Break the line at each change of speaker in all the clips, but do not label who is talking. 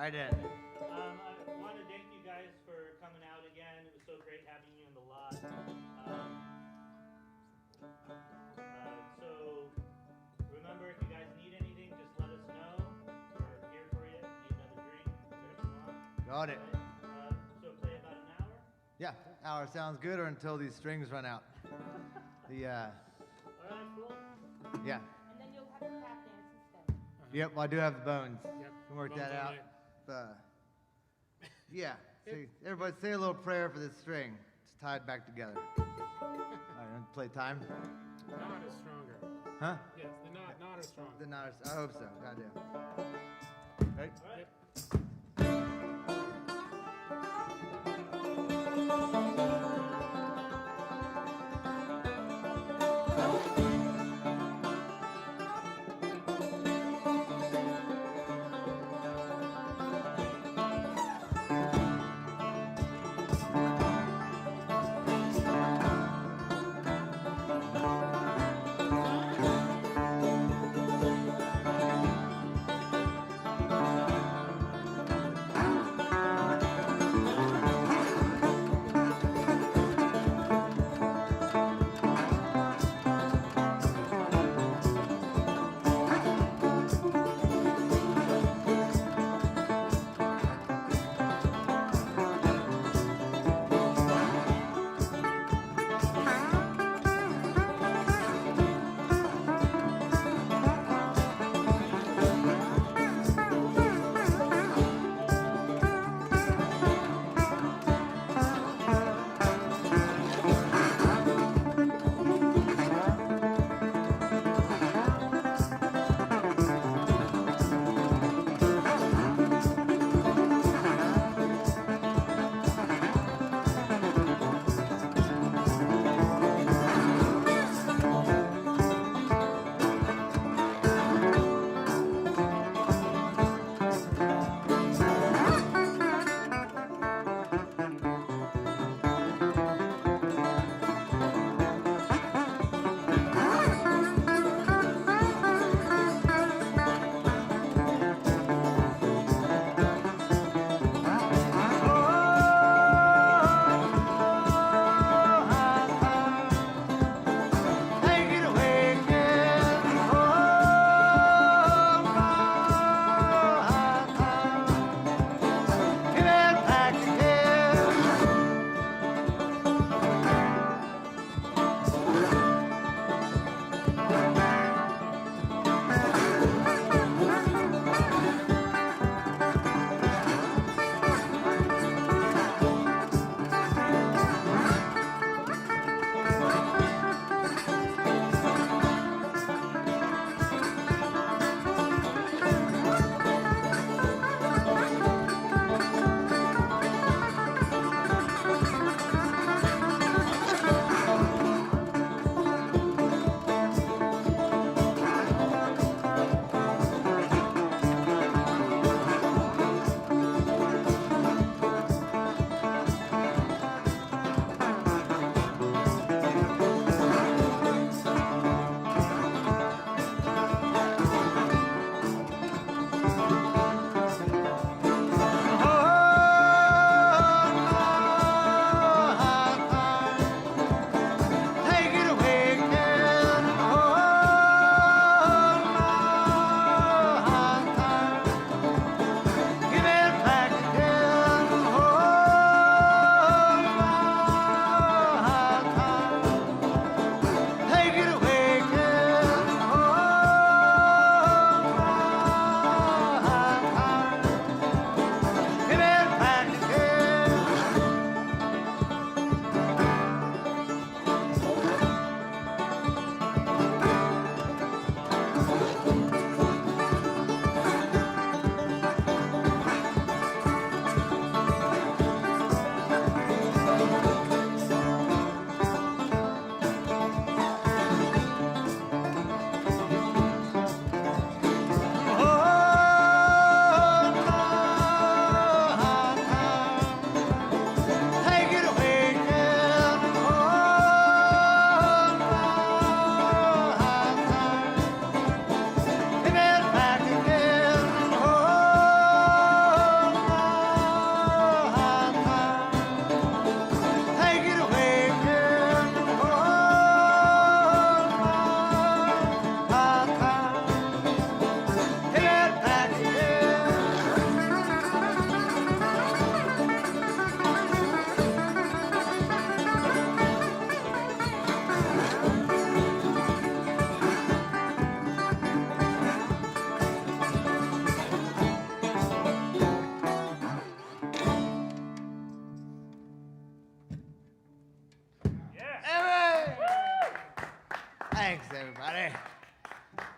right in.
I want to thank you guys for coming out again. It was so great having you in the lot. So remember, if you guys need anything, just let us know. We're here for you. Need another drink, whatever you want.
Got it.
So play about an hour.
Yeah, hour sounds good, or until these strings run out.
All right, cool.
Yeah.
And then you'll have the tap dance instead.
Yep, well, I do have the bones.
Yep.
Can work
Bones
that
all
out.
night.
Yeah. See, everybody say a little prayer for this string. It's tied back together. All right, play time.
Knot is stronger.
Huh?
Yes, the knot is stronger.
The knot is, I hope so. Goddamn. Right?
All right.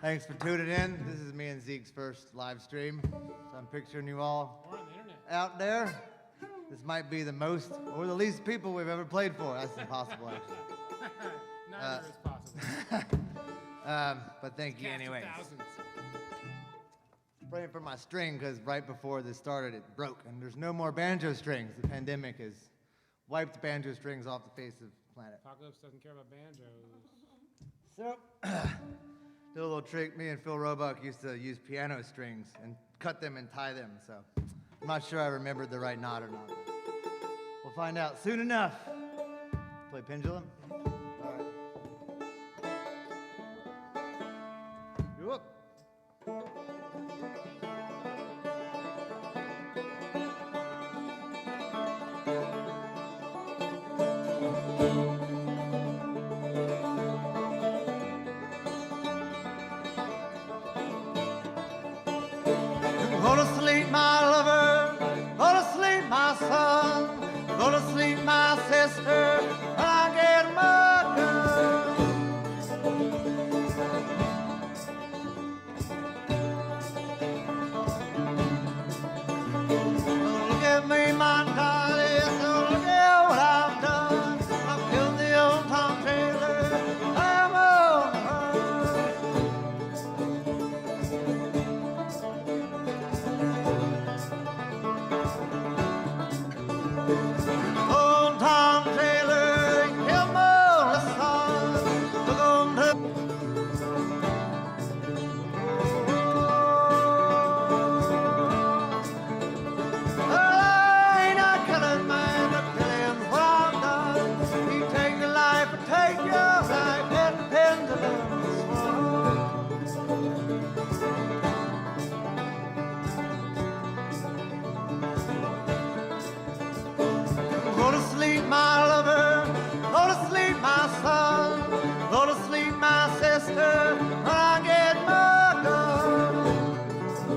Thanks for tuning in. This is me and Zeke's first live stream. So I'm picturing you all
We're on the internet.
out there. This might be the most or the least people we've ever played for. That's impossible, actually.
Neither is possible.
But thank you
Cast of
anyways.
thousands.
Praying for my string because right before this started, it broke, and there's no more banjo strings. The pandemic has wiped banjo strings off the face of the planet.
Apocalypse doesn't care about banjos.
So, do a little trick. Me and Phil Roebuck used to use piano strings and cut them and tie them. So, I'm not sure I remembered the right knot or not. We'll find out soon enough. Play pendulum. All right. You up? Go to sleep, my lover. Go to sleep, my son. Go to sleep, my sister. When I get my gun. Look at me, my darling. Look at what I've done. I've killed the old Tom Taylor. I'm on her. Old Tom Taylor, killed my son. Look on the I ain't a killing man, but killing's what I've done. You take a life or take your life, it depends on Go to sleep, my lover. Go to sleep, my son. Go to sleep, my sister. When I get my gun.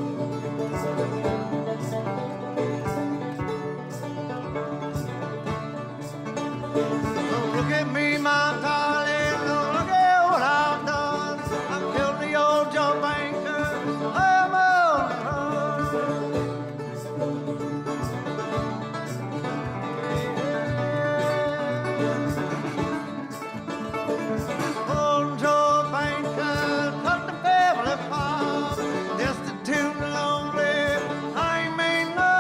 Look at me, my darling. Look at what I've done. I've killed the old Joe Banker. I'm on her. Old Joe Banker cut the family farm, destitute and lonely. I ain't made no.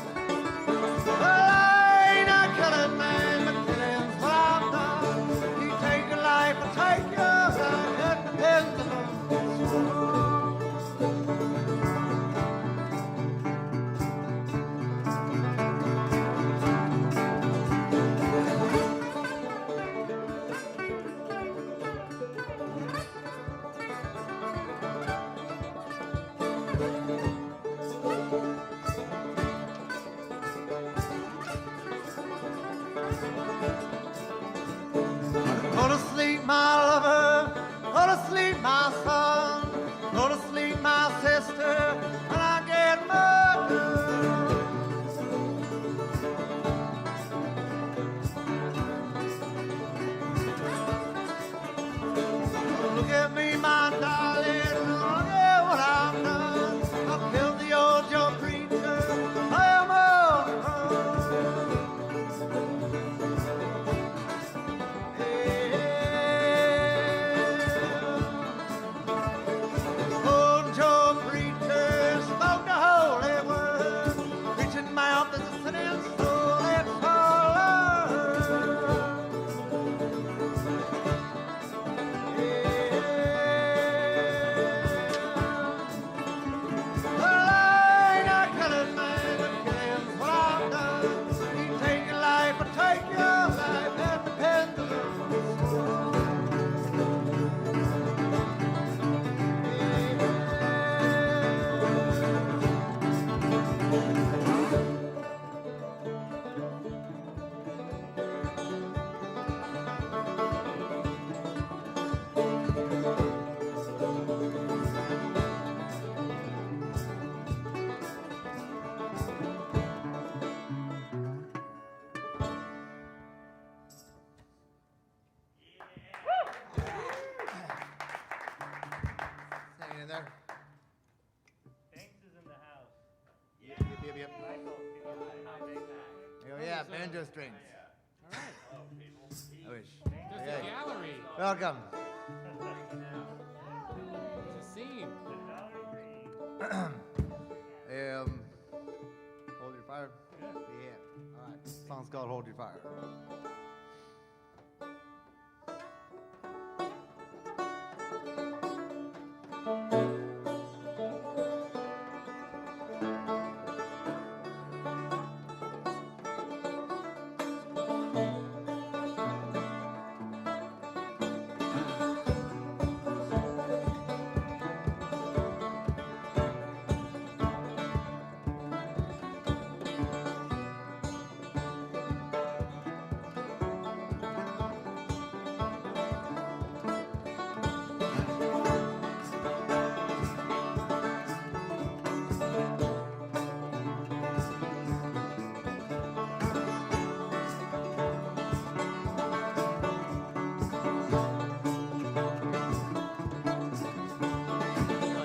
Well, I ain't a killing man, but killing's what I've done. You take a life or take your life, it depends on. Go to sleep, my lover. Go to sleep, my son. Go to sleep, my sister. When I get my gun. Look at me, my darling. Look at what I've done. I've killed the old Joe preacher. I'm on her. yeah, banjo strings.
All right.
I wish.
There's
Okay.
a gallery.
Welcome.
It's a scene.
Hold Your Fire? Yeah. All right. Song's called Hold Your Fire.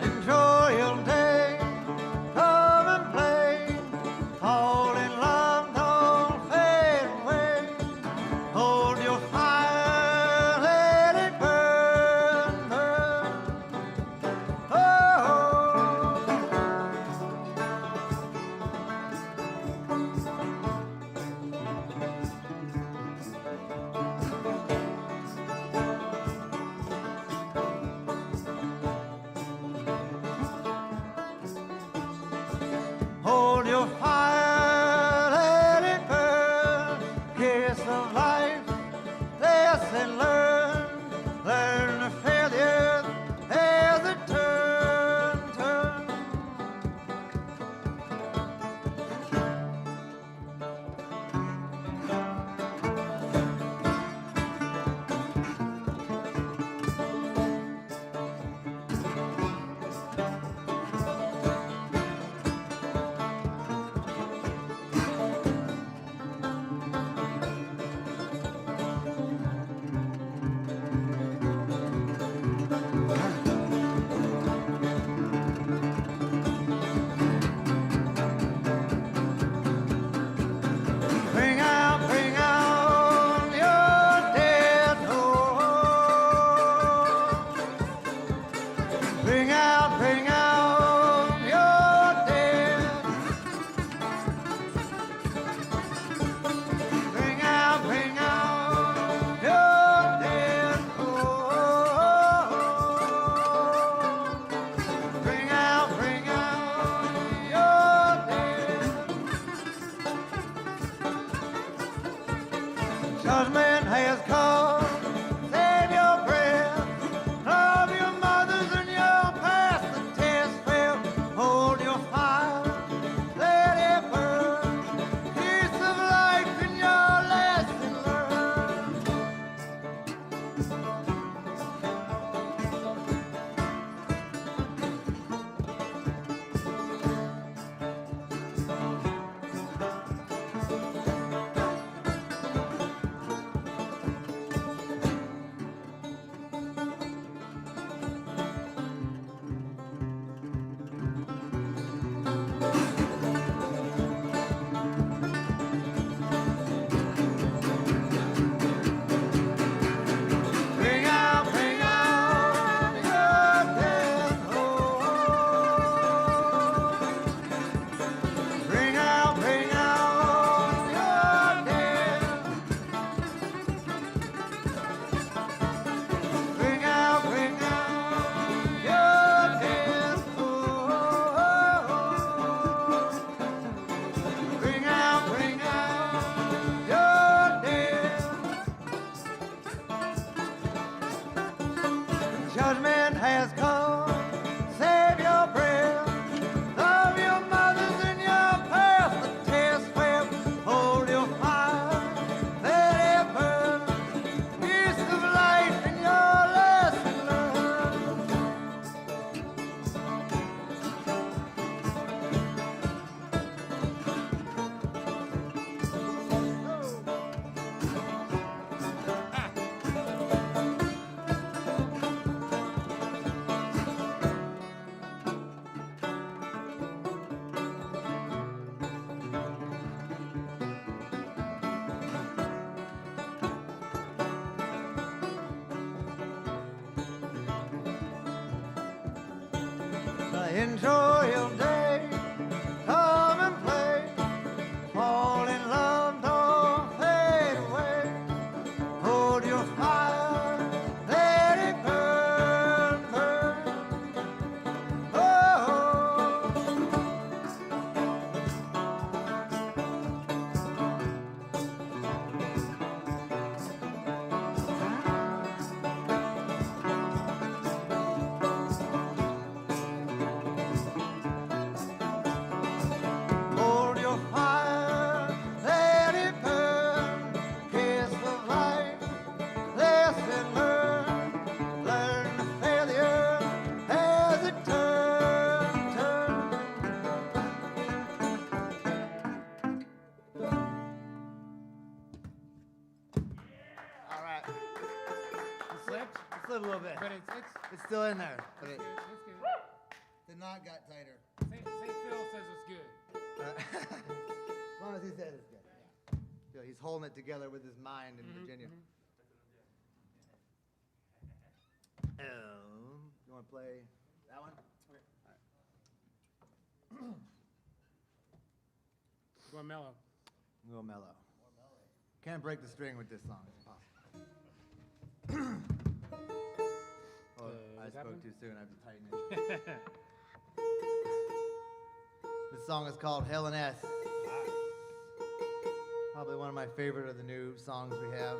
Enjoy your day, come and play. Fall in love, don't fade away. Hold your fire, let it burn, burn. Oh. Hold your fire, let it burn. Kiss of life, lesson learned. Learn the failure as it turn. Bring out your dead horse. Bring out your dead. Bring out your dead horse. Bring out your dead. Judgment has come. Save your breath. Love your mothers and your past. The test failed. Hold your fire. Let it burn. Piece of life in your lesson learned. enjoy your day. Come and play. Fall in love, don't fade away. Hold your fire, let it burn, burn. Oh. Hold your fire, let it burn. Kiss of life, lesson learned. Learn the failure as it turns, turns. All right.
It slipped,
It slipped a little bit.
but it's
It's still in there, but
it's
it,
good. It's good.
the knot got tighter.
St. Phil says it's good.
As long as he says it's good. Yeah, he's holding it together with his mind in Virginia. You want to play that one?
Going mellow.
A little mellow. Can't break the string with this song. It's impossible. Oh, I
what's
spoke
happening?
too soon. I have to tighten it. This song is called Hell and S. Probably one of my favorite of the new songs we have.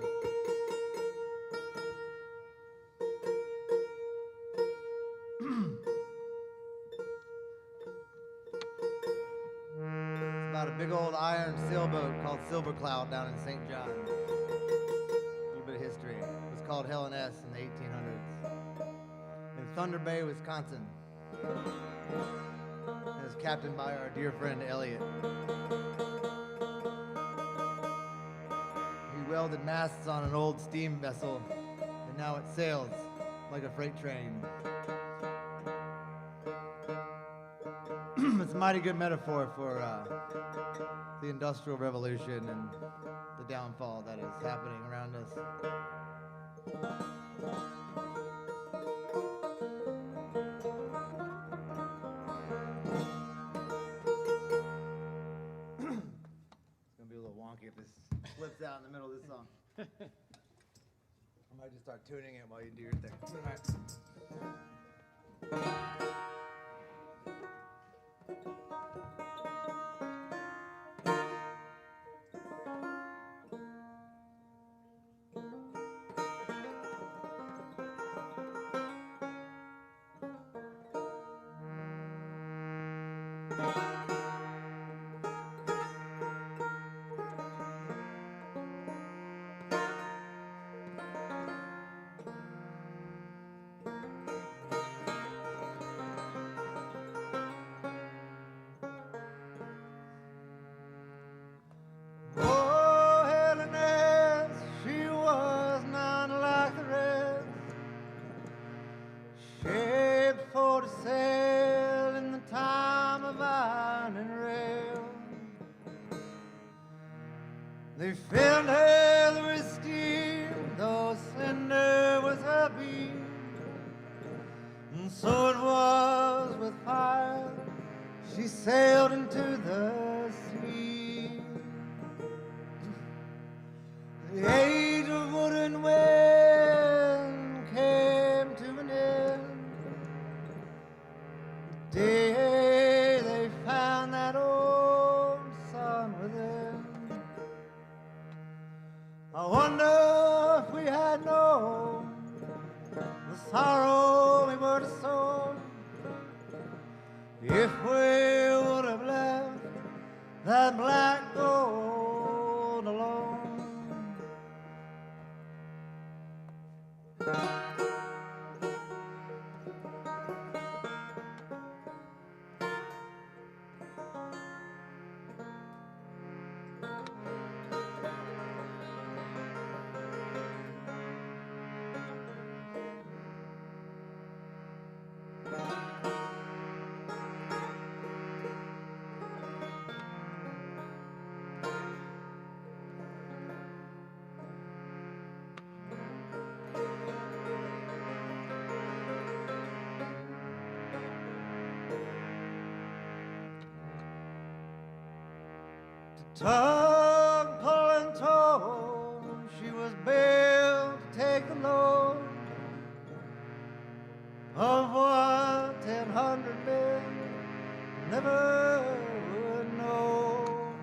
It's about a big old iron sailboat called Silver Cloud down in St. John. A little bit of history. It was called Hell and S in the 1800s. In Thunder Bay, Wisconsin. It was captained by our dear friend Elliot. He welded masts on an old steam vessel, and now it sails like a freight train. It's a mighty good metaphor for the Industrial Revolution and the downfall that is happening around us. It's gonna be a little wonky if this flips out in the middle of this song. I might just start tuning it while you do your thing. All right. Oh, Helen S., she was none like the rest, shaped for to sail in the time of iron and rail. They filled her with steel, though slender was her beam, and so it was with fire she sailed into the sea. The age of wood and wind came to an end. The day they found that old sun within. I wonder if we had known the sorrow we were to sow, if we would have left that black gold alone. Tug, pull, and tow, she was built to take the load of what 100 men never would know.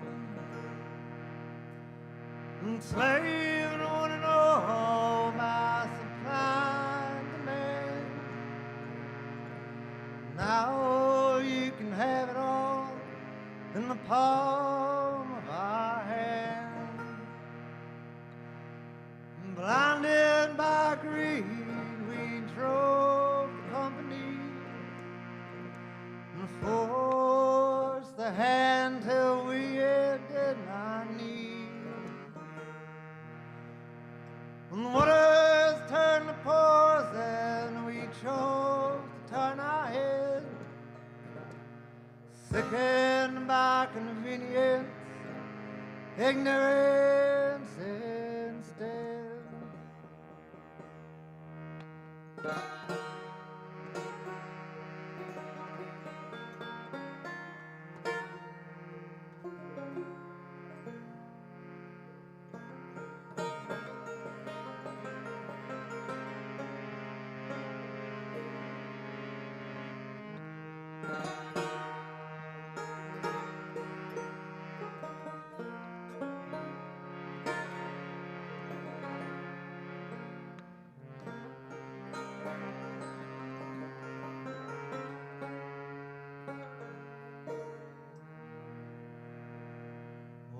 And slave don't want to know my supply and demand. Now you can have it all in the palm of our hand. Blinded by greed, we drove the company and forced the hand till we did not need. When the waters turned to poison, we chose to turn our head, sickened by convenience, ignorance instead.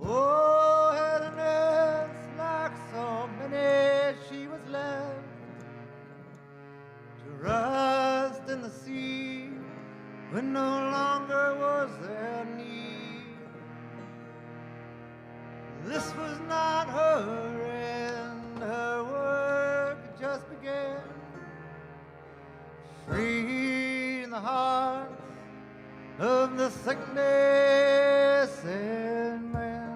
Oh, Heleness, like so many, she was left to rust in the sea when no longer was there need. This was not her end, her work had just began, free in the hearts of the sickness in men.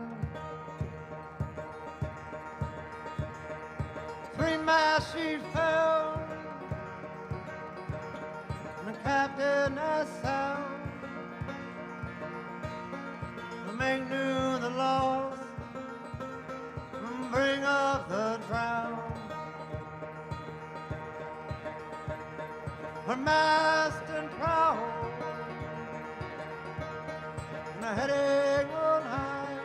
3 masts she fell, and the captain has sound. Make new the lost, and bring up the drowned. Her mast and prow, and her heading on high,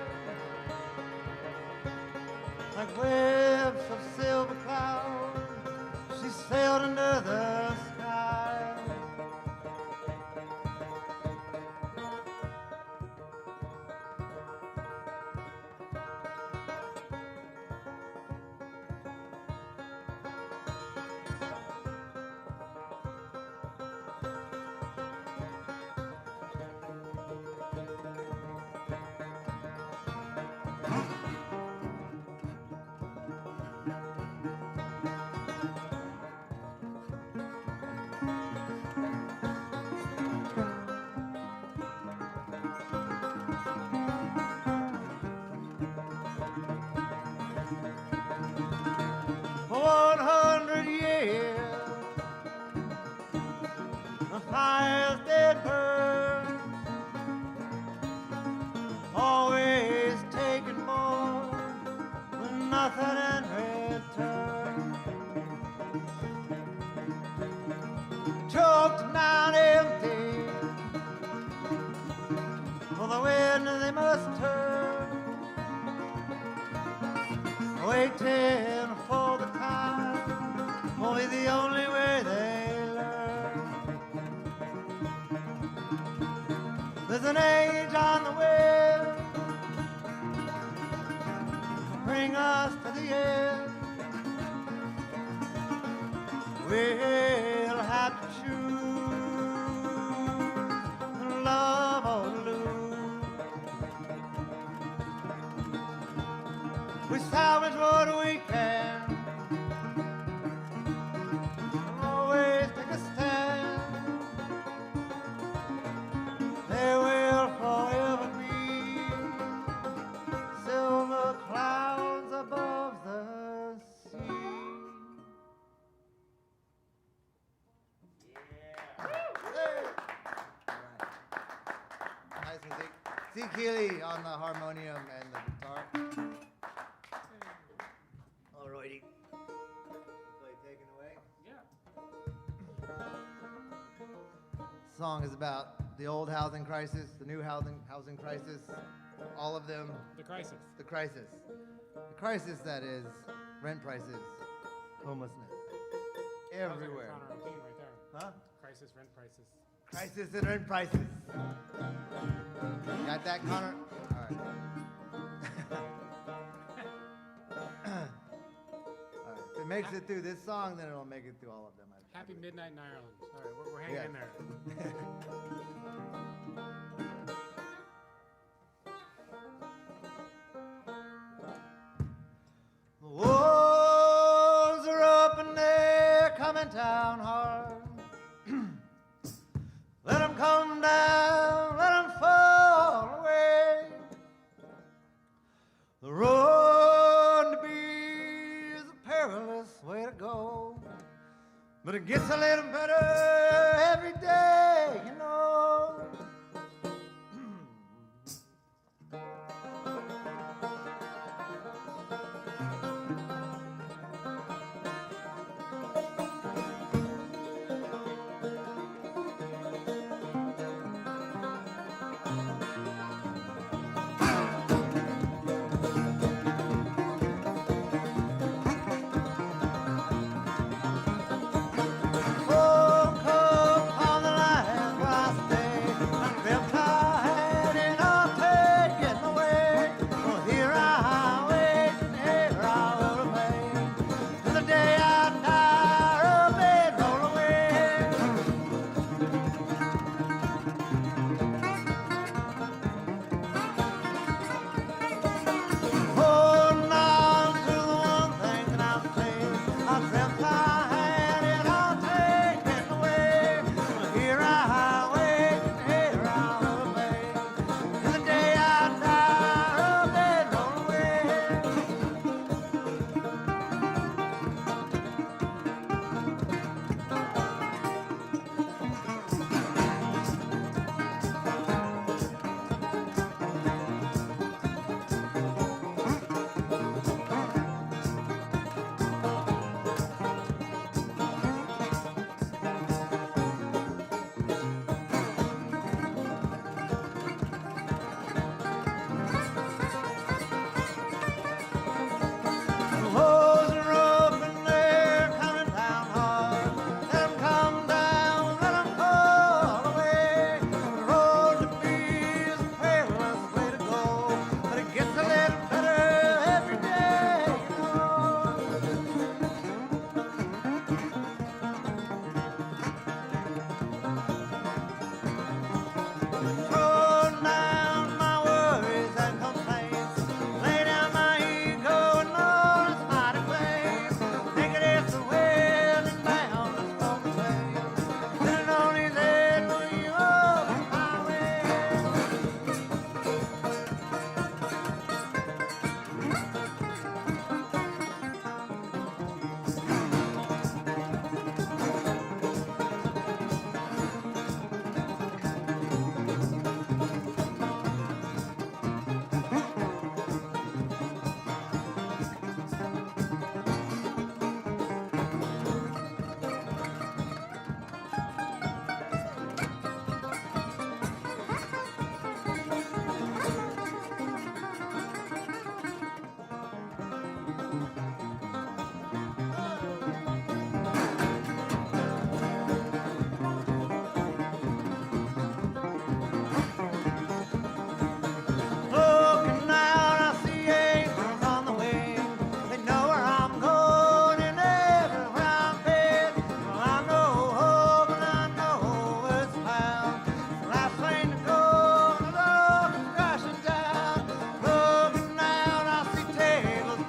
like waves of silver cloud, she sailed into the sky. For 100 years, the fires did burn, always taking more with nothing in return. Choked now empty, for the wind they must turn, waiting for the time, only the only way they learn. There's an age on the way, bring us to the end. We'll have to choose love or lose. We salvage what we can, always take a stand. There will forever be silver clouds above the sea. Hey. All right. Nice music. Ezekiel Healy on the harmonium and song is about the old housing crisis, the new housing crisis, all of them.
The crisis.
The crisis. The crisis that is rent prices, homelessness, everywhere.
Sounds like a Connor routine right there.
Huh?
Crisis, rent prices.
Crisis and rent prices. Got that, Connor? All right. All right. If it makes it through this song, then it'll make it through all of them.
Happy Midnight in Ireland. All right, we're hanging
Yeah.
in there.
The walls are up and they're coming down hard. Let them come down, let them fall away. The road to be is a perilous way to go, but it gets a little better every day, you know.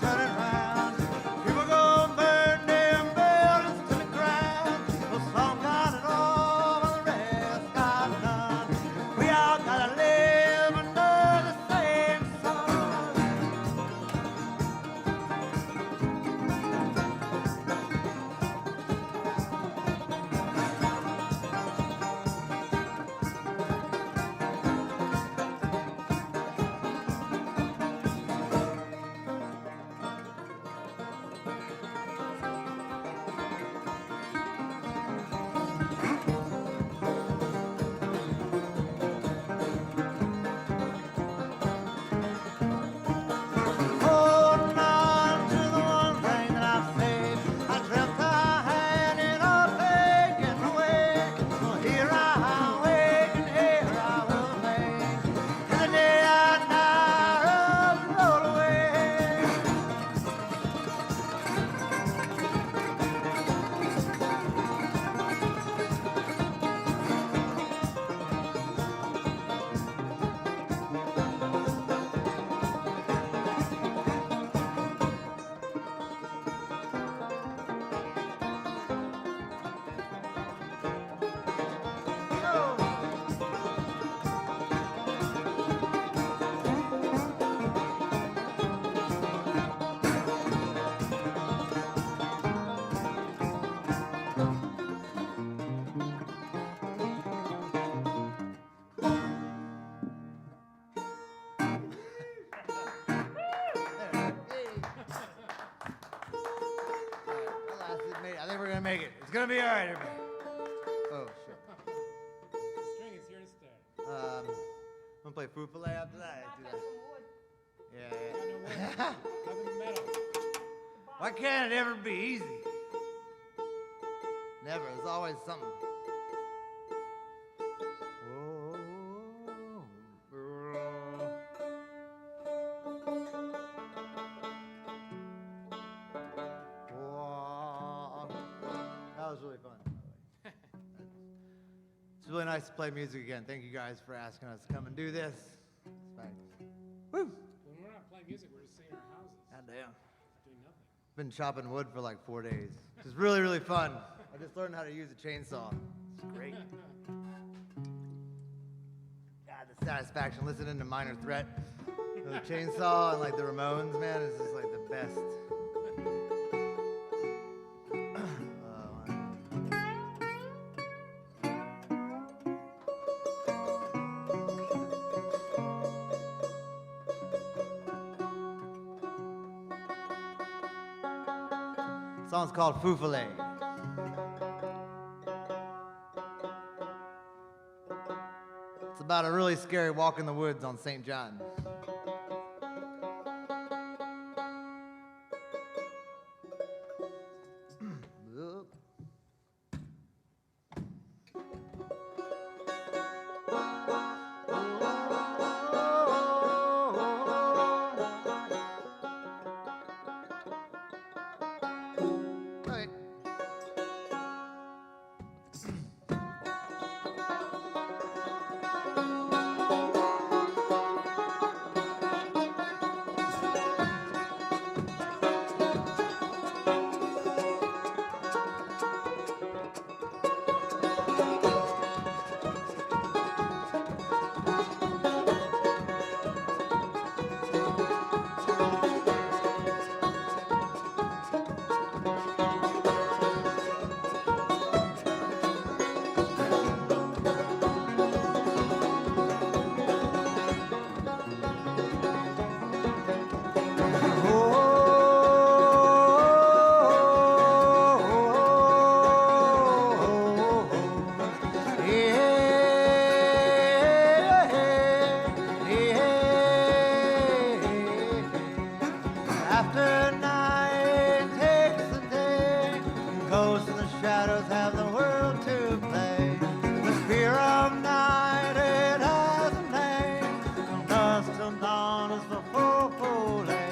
Turning round. make it. It's gonna be all right, everybody. Oh, shit.
The string is here to stay.
I'm gonna play Fufale after that.
Knock
Do
out
that.
some wood.
Got no
Yeah.
wood. Nothing but metal.
Why can't it ever be easy? Never. There's always something. That was really fun. It's really nice to play music again. Thank you guys for asking us to come and do this. Woo!
When we're not playing music, we're just sitting in our houses.
Goddamn.
Doing nothing.
Been chopping wood for like 4 days. It's really, really fun. I just learned how to use a chainsaw. It's great. God, the satisfaction listening to Minor Threat, the chainsaw and like the Ramones, man, is just like the best. The song's called Fufale. It's about a really scary walk in the woods on St. John. Okay. After night takes the day, ghosts in the shadows have the world to play. The fear of night, it has a name. From dusk till dawn is the full day.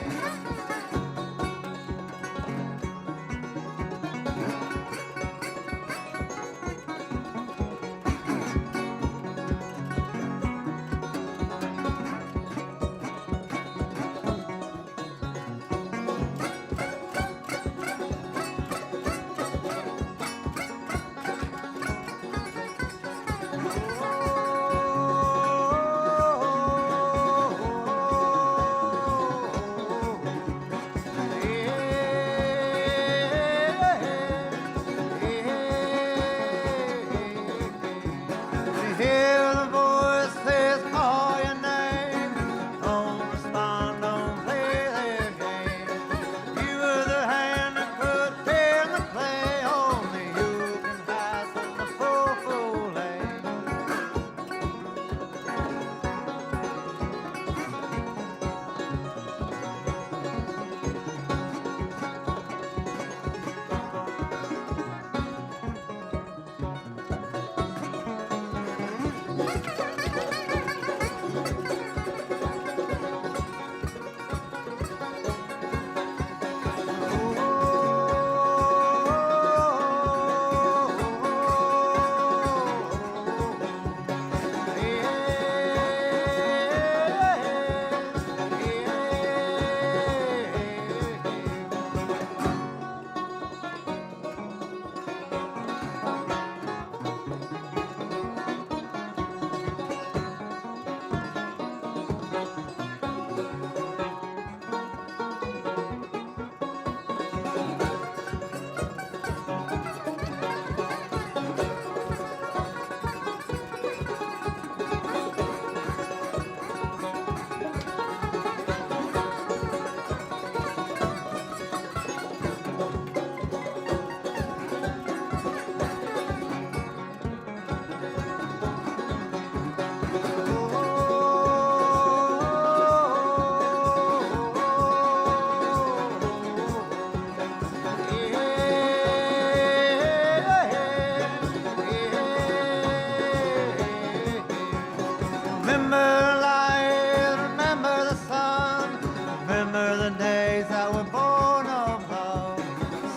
that were born of love,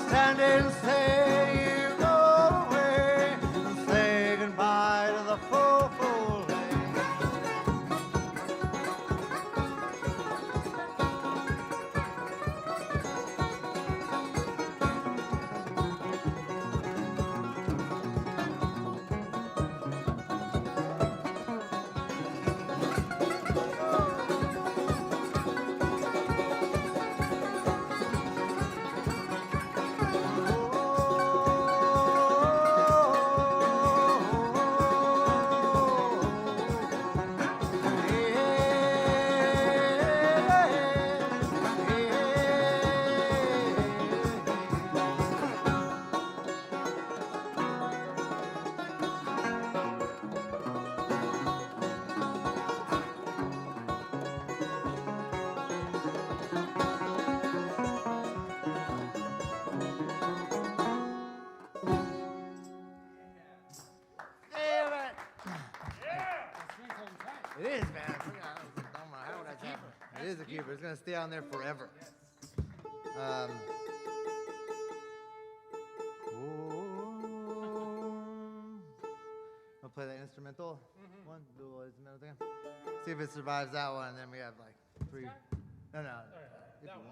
stand and say you go away, and say goodbye to the full, full day. It is, man. I don't know how would I happen. It is a keeper. It's gonna stay on there forever. I'll play that instrumental one. Do a little instrumental thing. See if it survives that one, and then we have like 3. No, no. If you want.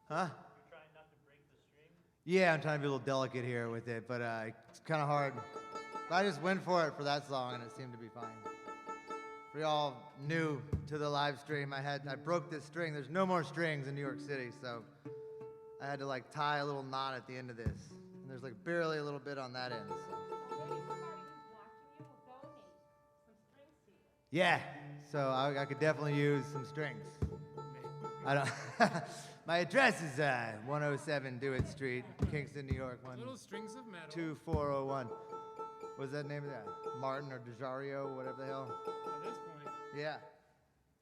Huh?
You're trying not to break the string?
Yeah, I'm trying to be a little delicate here with it, but it's kind of hard. But I just went for it for that song, and it seemed to be fine. For y'all new to the live stream, I broke this string. There's no more strings in New York City, so I had to like tie a little knot at the end of this, and there's like barely a little bit on that end. So.
Maybe somebody who's watching you will donate some strings to you.
Yeah, so I could definitely use some strings. I don't. My address is 107 Dewitt Street, Kingston, New York.
Little strings of metal.
12401. What's that name of that? Martin or DeJario, whatever the hell.
At this point,
Yeah.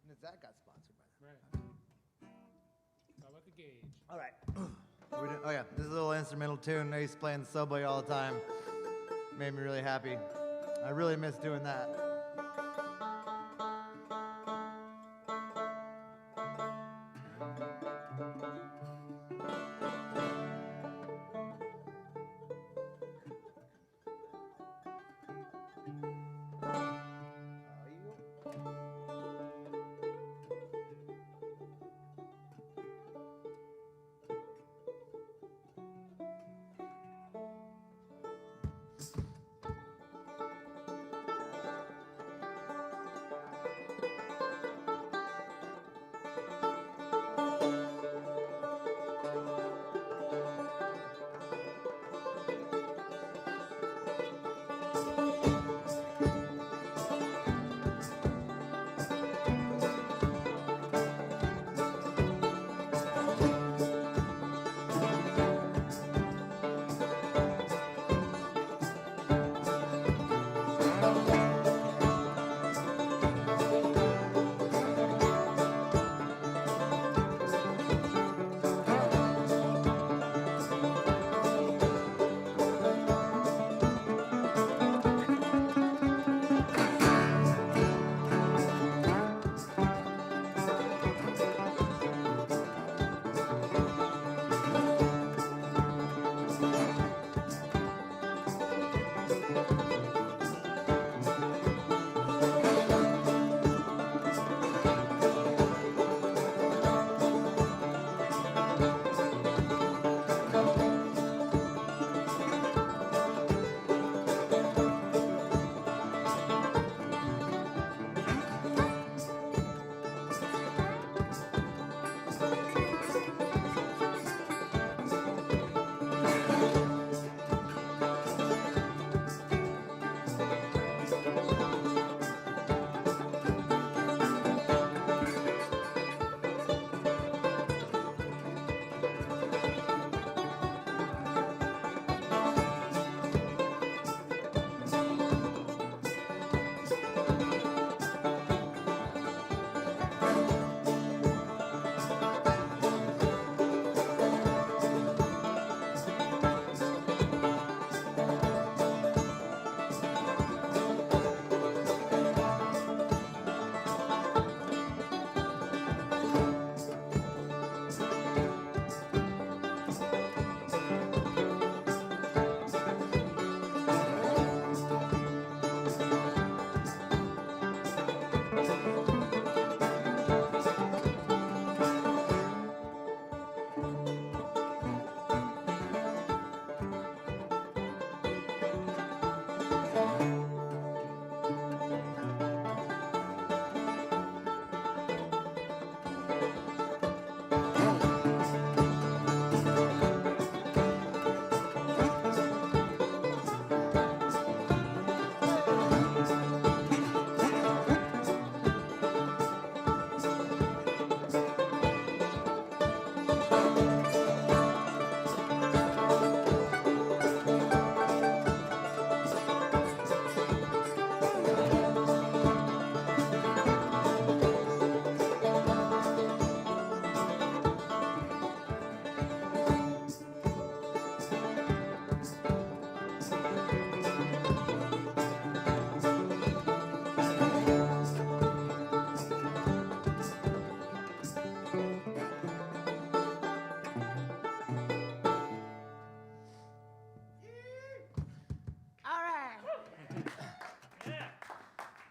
And that got sponsored by them.
right. It's all about the gauge.
All right. Oh yeah, this is a little instrumental tune. I used to play in the subway all the time. Made me really happy. I really miss doing that.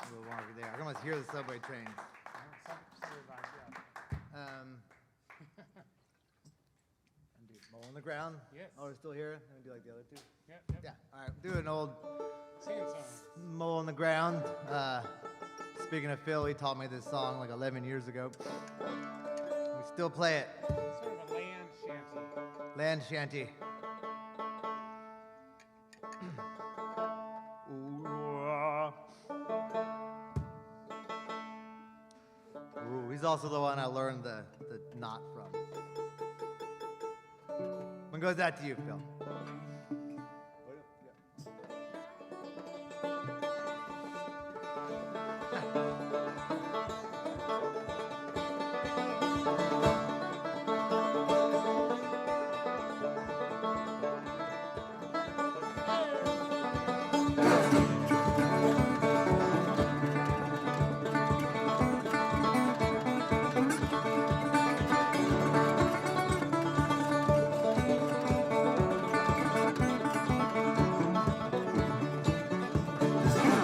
A little wonky there. I can almost hear the subway trains. Undo Mole on the ground.
Yes.
Oh, we're still here. Let me do like the other two.
Yep, yep.
Yeah. All right. Do an old
Singing song.
Mole on the ground. Speaking of Phil, he taught me this song like 11 years ago. We still play it.
Sort of a land shanty.
Land shanty. Ooh, ah. Ooh, he's also the one I learned the knot from. When goes that to you, Phil?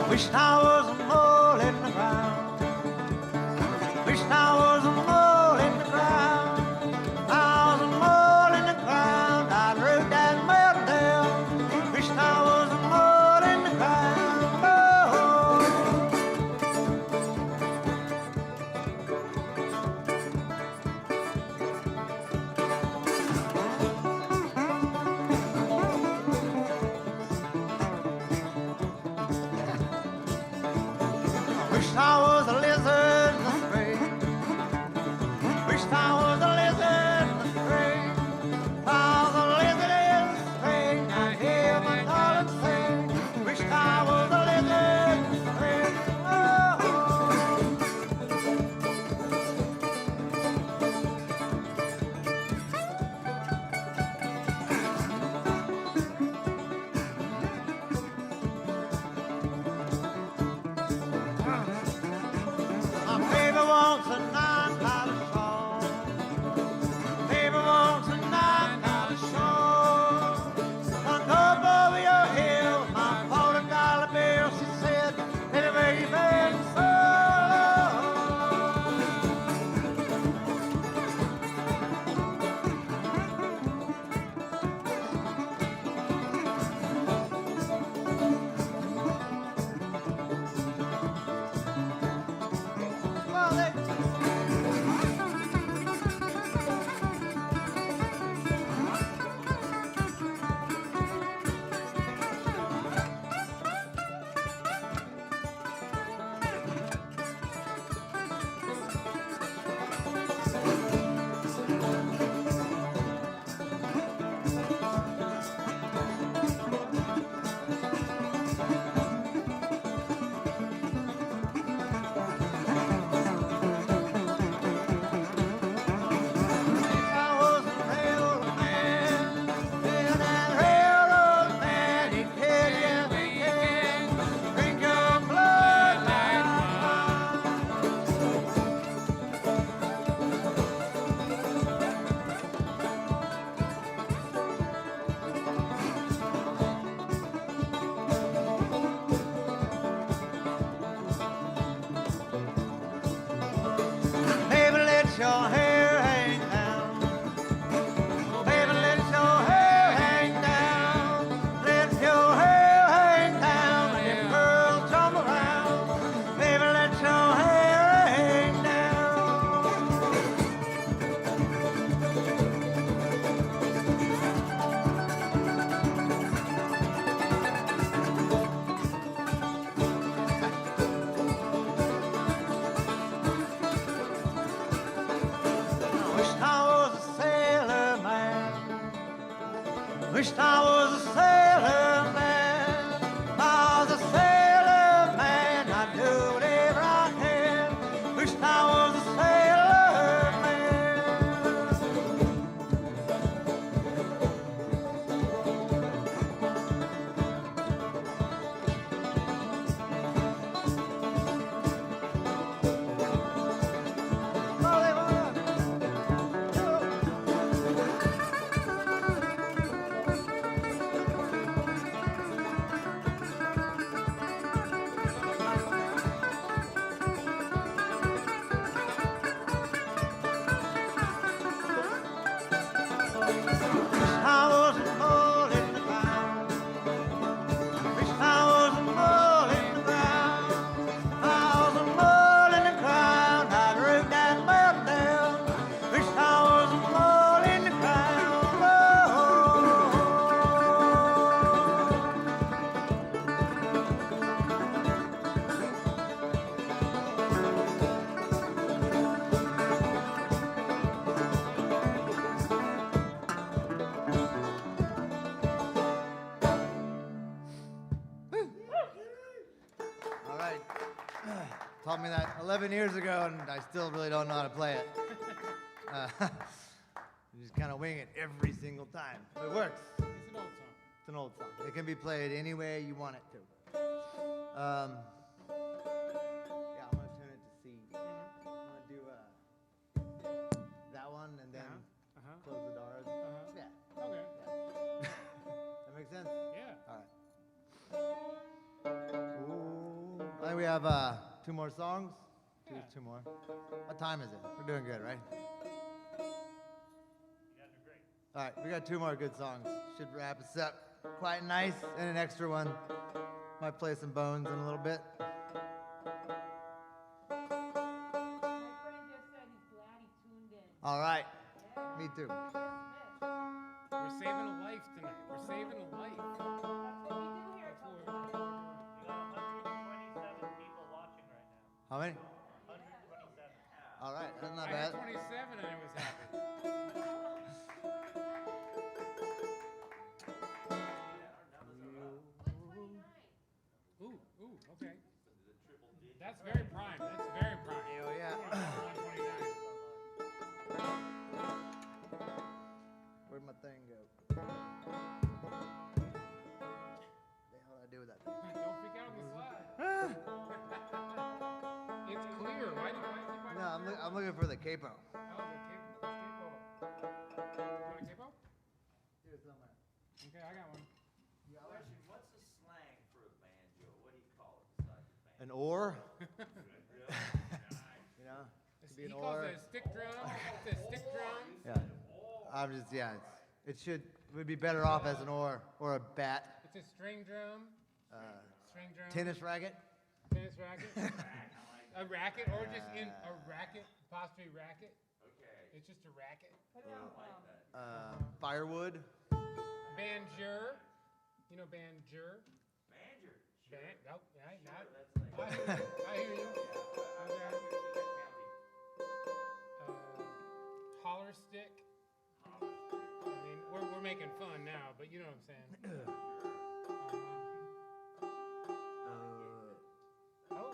Wish I was a mole in the ground. Wish I was a mole in the ground. I was a mole in the ground. I'd root that mole down. Wish I was a mole in the ground. Oh. Wish I was a lizard in the spring. Wish I was a lizard in the spring. I was a lizard in the spring. I hear my darling sing. Wish I was a lizard in the spring. Oh. My baby wants a $9 shawl. Baby wants a $9 shawl. Hung up over your head with my $40 bill. She said, baby, where you been so long? Well, I was a railroad man. Yeah, that railroad man, he'd kill you every weekend. Drink your blood like wine. Baby, let your hair hang down. Baby, let your hair hang down. Let your hair hang down and your curls jump around. Baby, let your hair hang down. Wished I was a sailor man. I was a sailor man. I'd do whatever I can. Wished I was a sailor man. I was a mole in the ground. Wish I was a mole in the ground. I was a mole in the ground. I'd root that mountain down. Wish I was a mole in the ground. All right. Taught me that 11 years ago, and I still really don't know how to play it. You just kind of wing it every single time. It works.
It's an old song.
It's an old song. It can be played any way you want it to. Yeah, I'm gonna tune it to C. I'm gonna do that one and then close the doors. Yeah.
Okay.
That makes sense.
Yeah.
All right. Ooh. I think we have 2 more songs.
Yeah.
2 more. What time is it? We're doing good, right?
You guys are great.
All right, we got 2 more good songs. Should wrap us up quite nice, and an extra one. Might play some bones in a little bit.
My friend just said he's glad he tuned in.
All right,
Yeah.
me too.
We're saving a life tonight. We're saving a life.
That's what we do here.
That's what
Sometimes.
we're
We got 127 people watching right now.
How many?
127.
All right, that's not
I
bad.
had 27 and I was happy. Ooh, okay. That's very prime. That's very prime.
Oh yeah.
129.
Where'd my thing go? The hell did I do with that thing?
Don't freak out on the slide. It's clear. Why do you keep on?
No, I'm looking for the capo.
Oh, the capo. You want a capo?
Here somewhere.
Okay, I got one.
Question, what's the slang for a banjo? What do you call it besides a banjo?
An oar? You know? Could be
He
an
calls
oar.
it a stick drum. It's a stick drum.
Yeah. I'm just it would be better off as an oar or a bat.
It's a string drum. String drum.
Tennis racket.
Tennis racket. A racket, or just in a racket, apostrophe racket.
Okay.
It's just a racket.
Firewood.
Banjur. You know banjur?
Manger.
Nope. Right, not.
That's like,
I hear you. Okay. Holler stick. I mean, we're making fun now, but you know what I'm saying. Oh.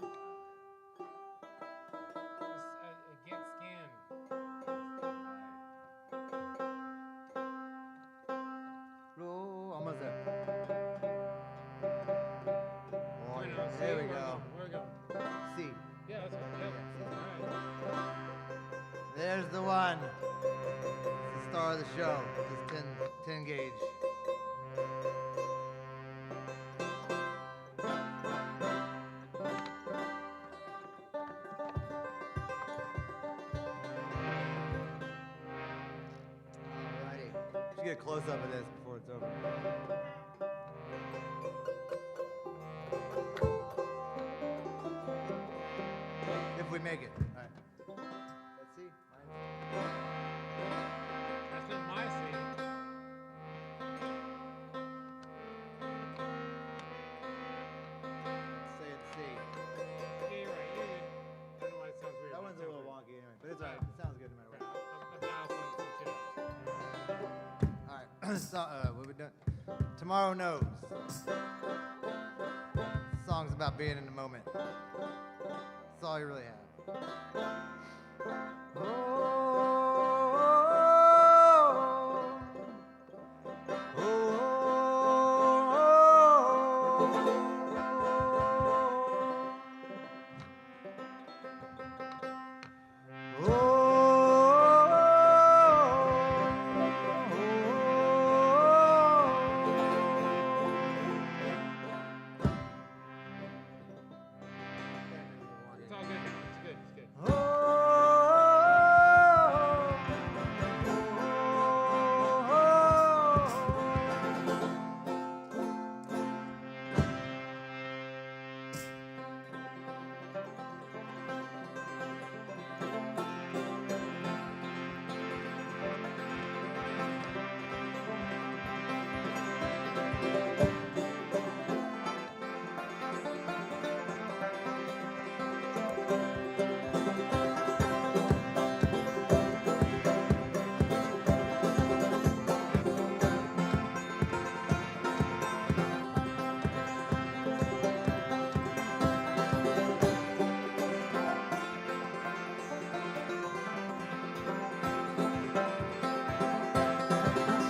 Get skin.
Oh, almost there. Oh,
You know,
yeah.
see,
There we
we're
go.
going, We're going.
C.
Yeah, that's what. Yeah. All right.
There's the one. It's the star of the show. This 10 gauge. Alrighty. Should get a close up of this before it's over. If we make it. All right. Let's see.
That's not my scene.
Let's say it's C.
Yeah, you're right. You're good. I don't know why it sounds weird.
That
but
one's
it
a
sounds
little
weird.
wonky anyway, but it's alright. It sounds good no matter what.
I'll dial some shit up.
Alright, so what we done? Tomorrow knows. Song's about being in the moment. That's all you really have.
It's all good. It's good. It's good.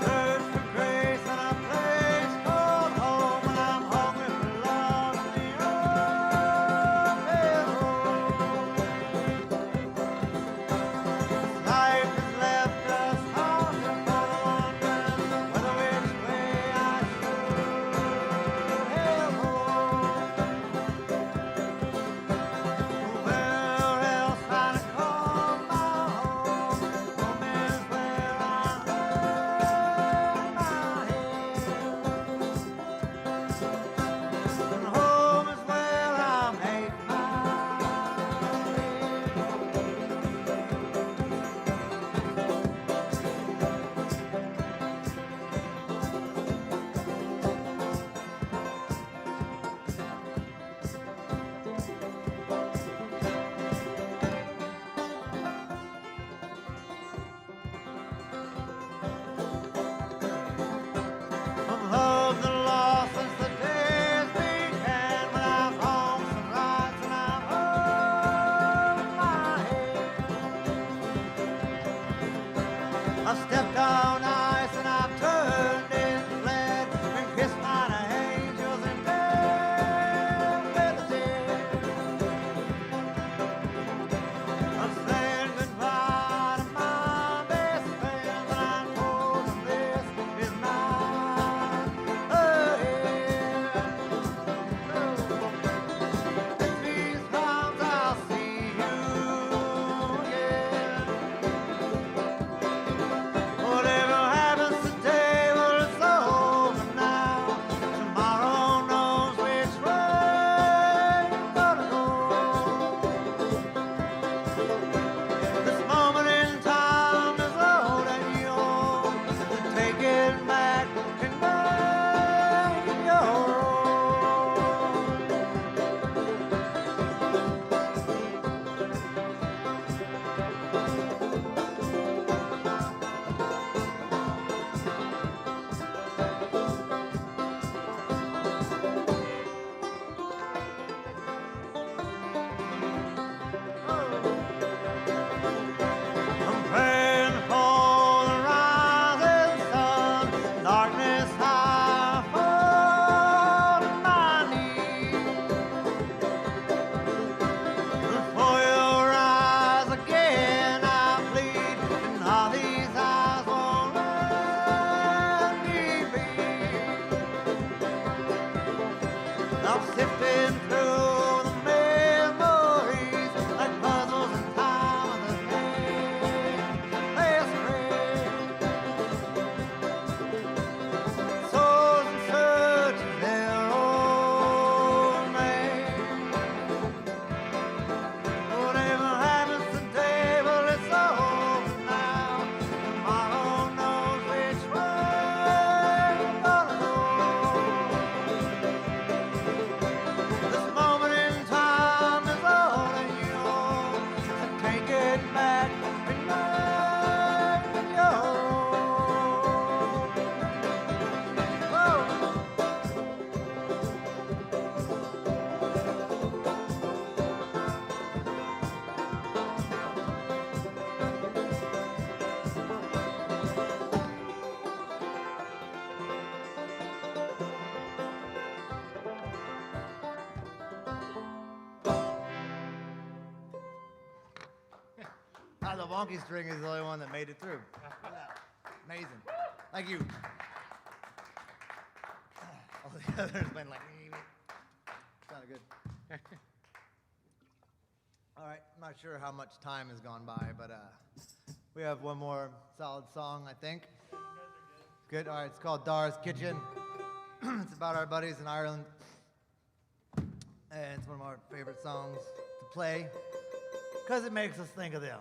Search for grace in a place called home, and I'm hungry for love in the open road. Life has left us haunted for the wondering whether which way I should hail home. Where else I'd call my home? Home is where I lay my head, and home is where I make my I've loved the lost since the days began, when I've home sunrise and I've hung my head. I've stepped on ice and I've turned and fled, and kissed mine angels and danced with the dead. I've said goodbye to my best friends, and I told them this is mine ahead. In these arms I'll see you again. Oh, The wonky string is the only one that made it through. Amazing. Thank you. All the others went like, sounded good. All right, I'm not sure how much time has gone by, but we have one more solid song, I think. Good. All right, it's called Dar's Kitchen. It's about our buddies in Ireland. And it's one of our favorite songs to play because it makes us think of them.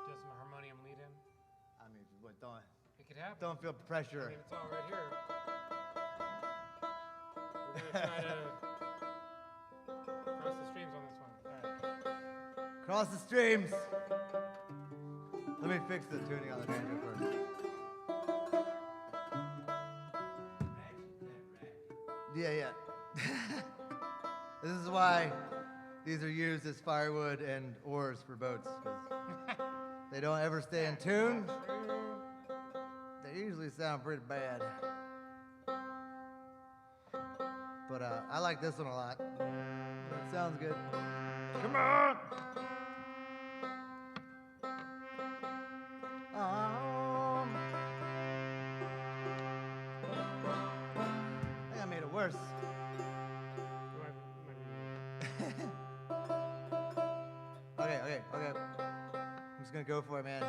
Just some harmonium lead in.
I mean, what,
It could happen.
don't feel
I
pressure.
mean, it's all right here. We're gonna try to cross the streams on this one. All right.
Cross the streams. Let me fix the tuning on the banjo first. Yeah. This is why these are used as firewood and oars for boats, because they don't ever stay in tune. They usually sound pretty bad. But I like this one a lot. It sounds good. Come on! I think I made it worse. Okay. I'm just gonna go for it, man.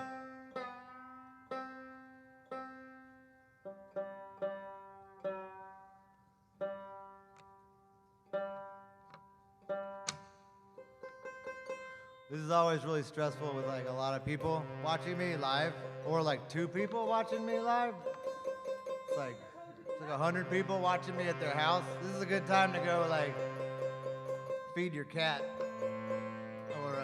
This is always really stressful with like a lot of people watching me live, or like 2 people watching me live. It's like 100 people watching me at their house. This is a good time to go like feed your cat, or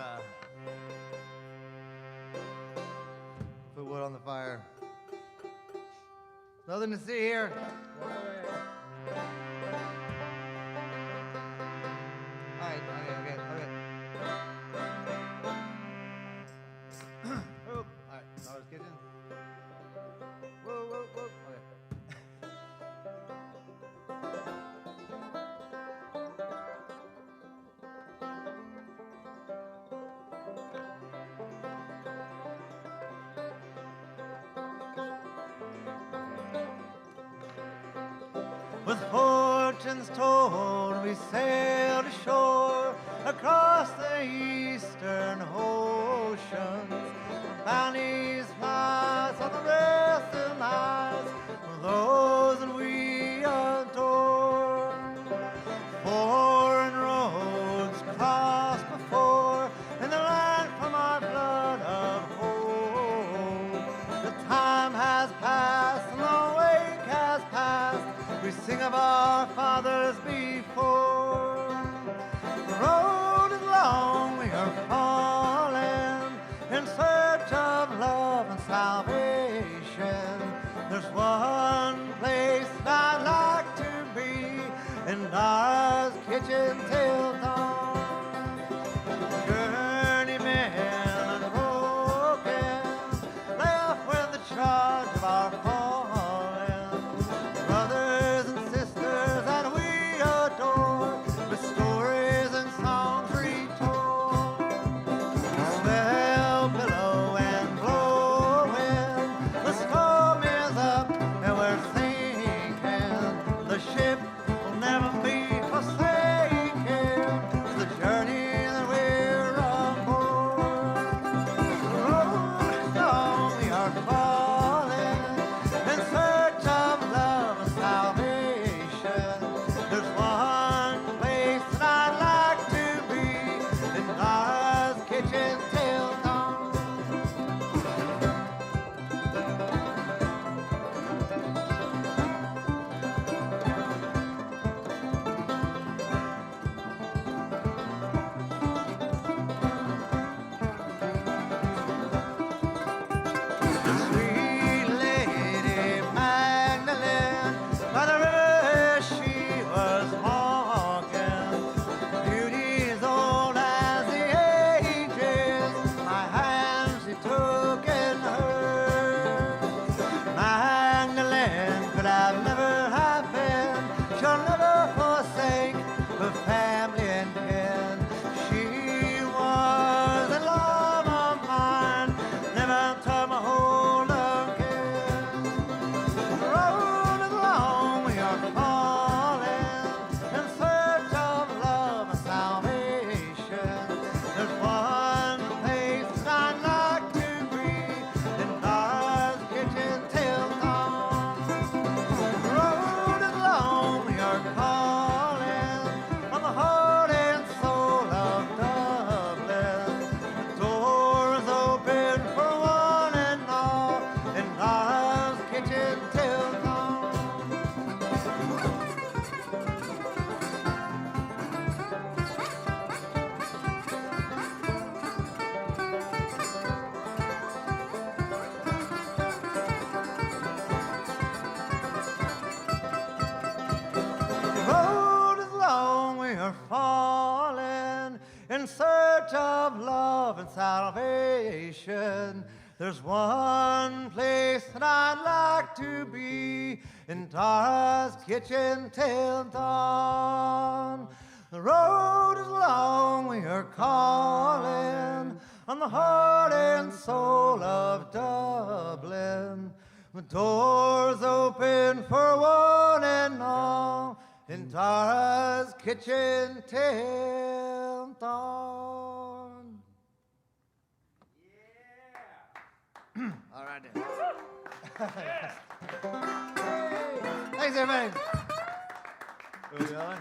put wood on the fire. Nothing to see here. All right, okay. Oh, all right, Noah's Kitchen. Whoa, okay. With fortunes told, we sailed ashore across the eastern oceans. Bounties flies on the resting eyes of those that we adore. Foreign roads crossed before, in the land from our blood of home. The time has passed and the wake has passed. We sing of our fathers before. calling in search of love and salvation. There's one place that I'd like to be, in Tara's kitchen till dawn. The road is long, we are calling on the heart and soul of Dublin. The doors open for one and all, in Tara's kitchen till dawn.
Yeah.
All right, then. Thanks, everybody. Where we going?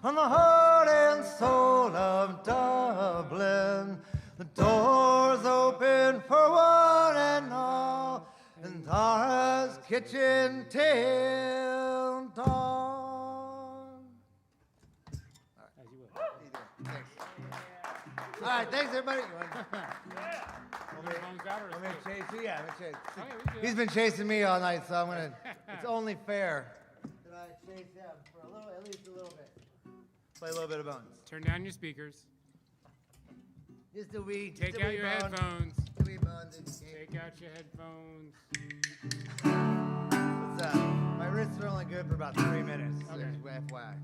On the heart and soul of Dublin, the doors open for one and all, in Tara's kitchen till dawn.
As you will.
Thanks. All right, thanks everybody.
Phones out or
I'm gonna chase you. Yeah, I'm gonna chase.
Okay, we good.
He's been chasing me all night, so I'm gonna. It's only fair that I chase him for a little, at least a little bit. Play a little bit of bones.
Turn down your speakers.
Just a wee. Just
Take
a
out
wee
your
bone.
headphones.
Just a wee bones.
Take out your headphones.
What's up? My wrists are only good for about 3 minutes. So
Okay.
just FYI.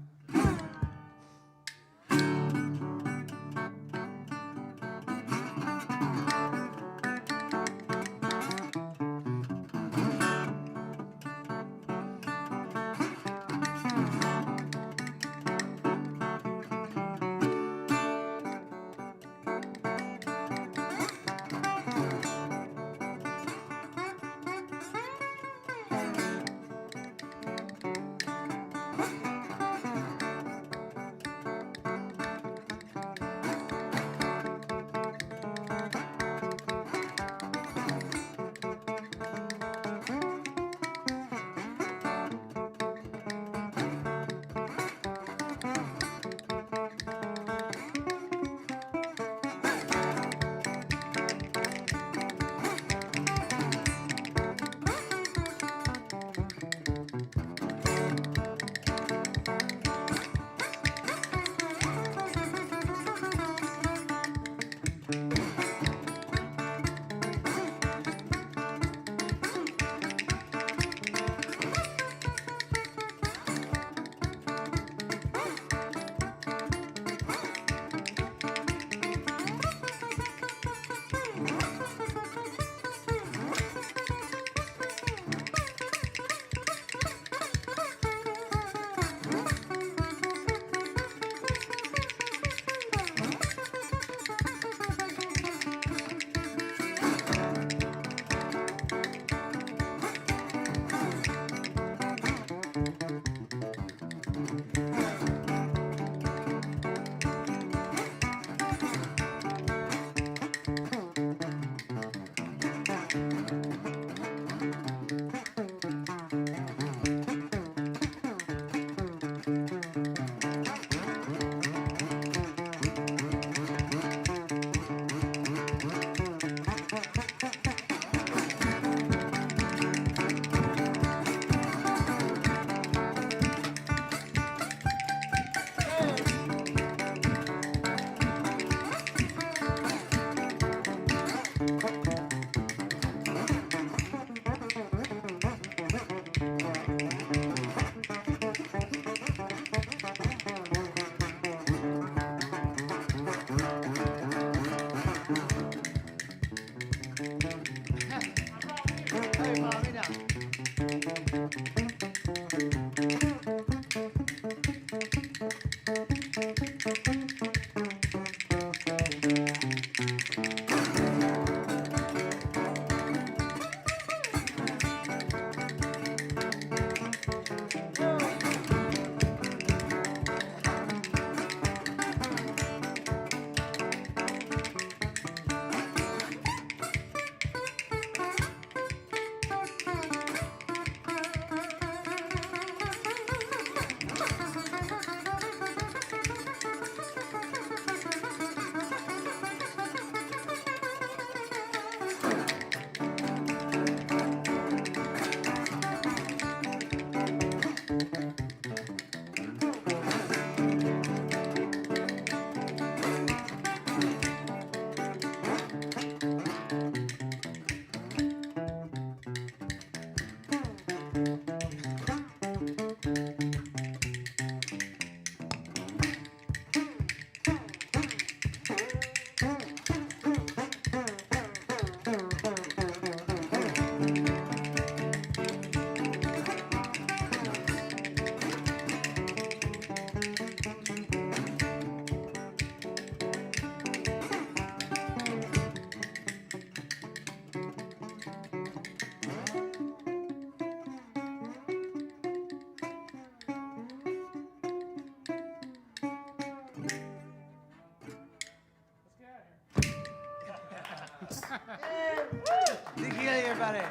Ezekiel Healy, everybody. All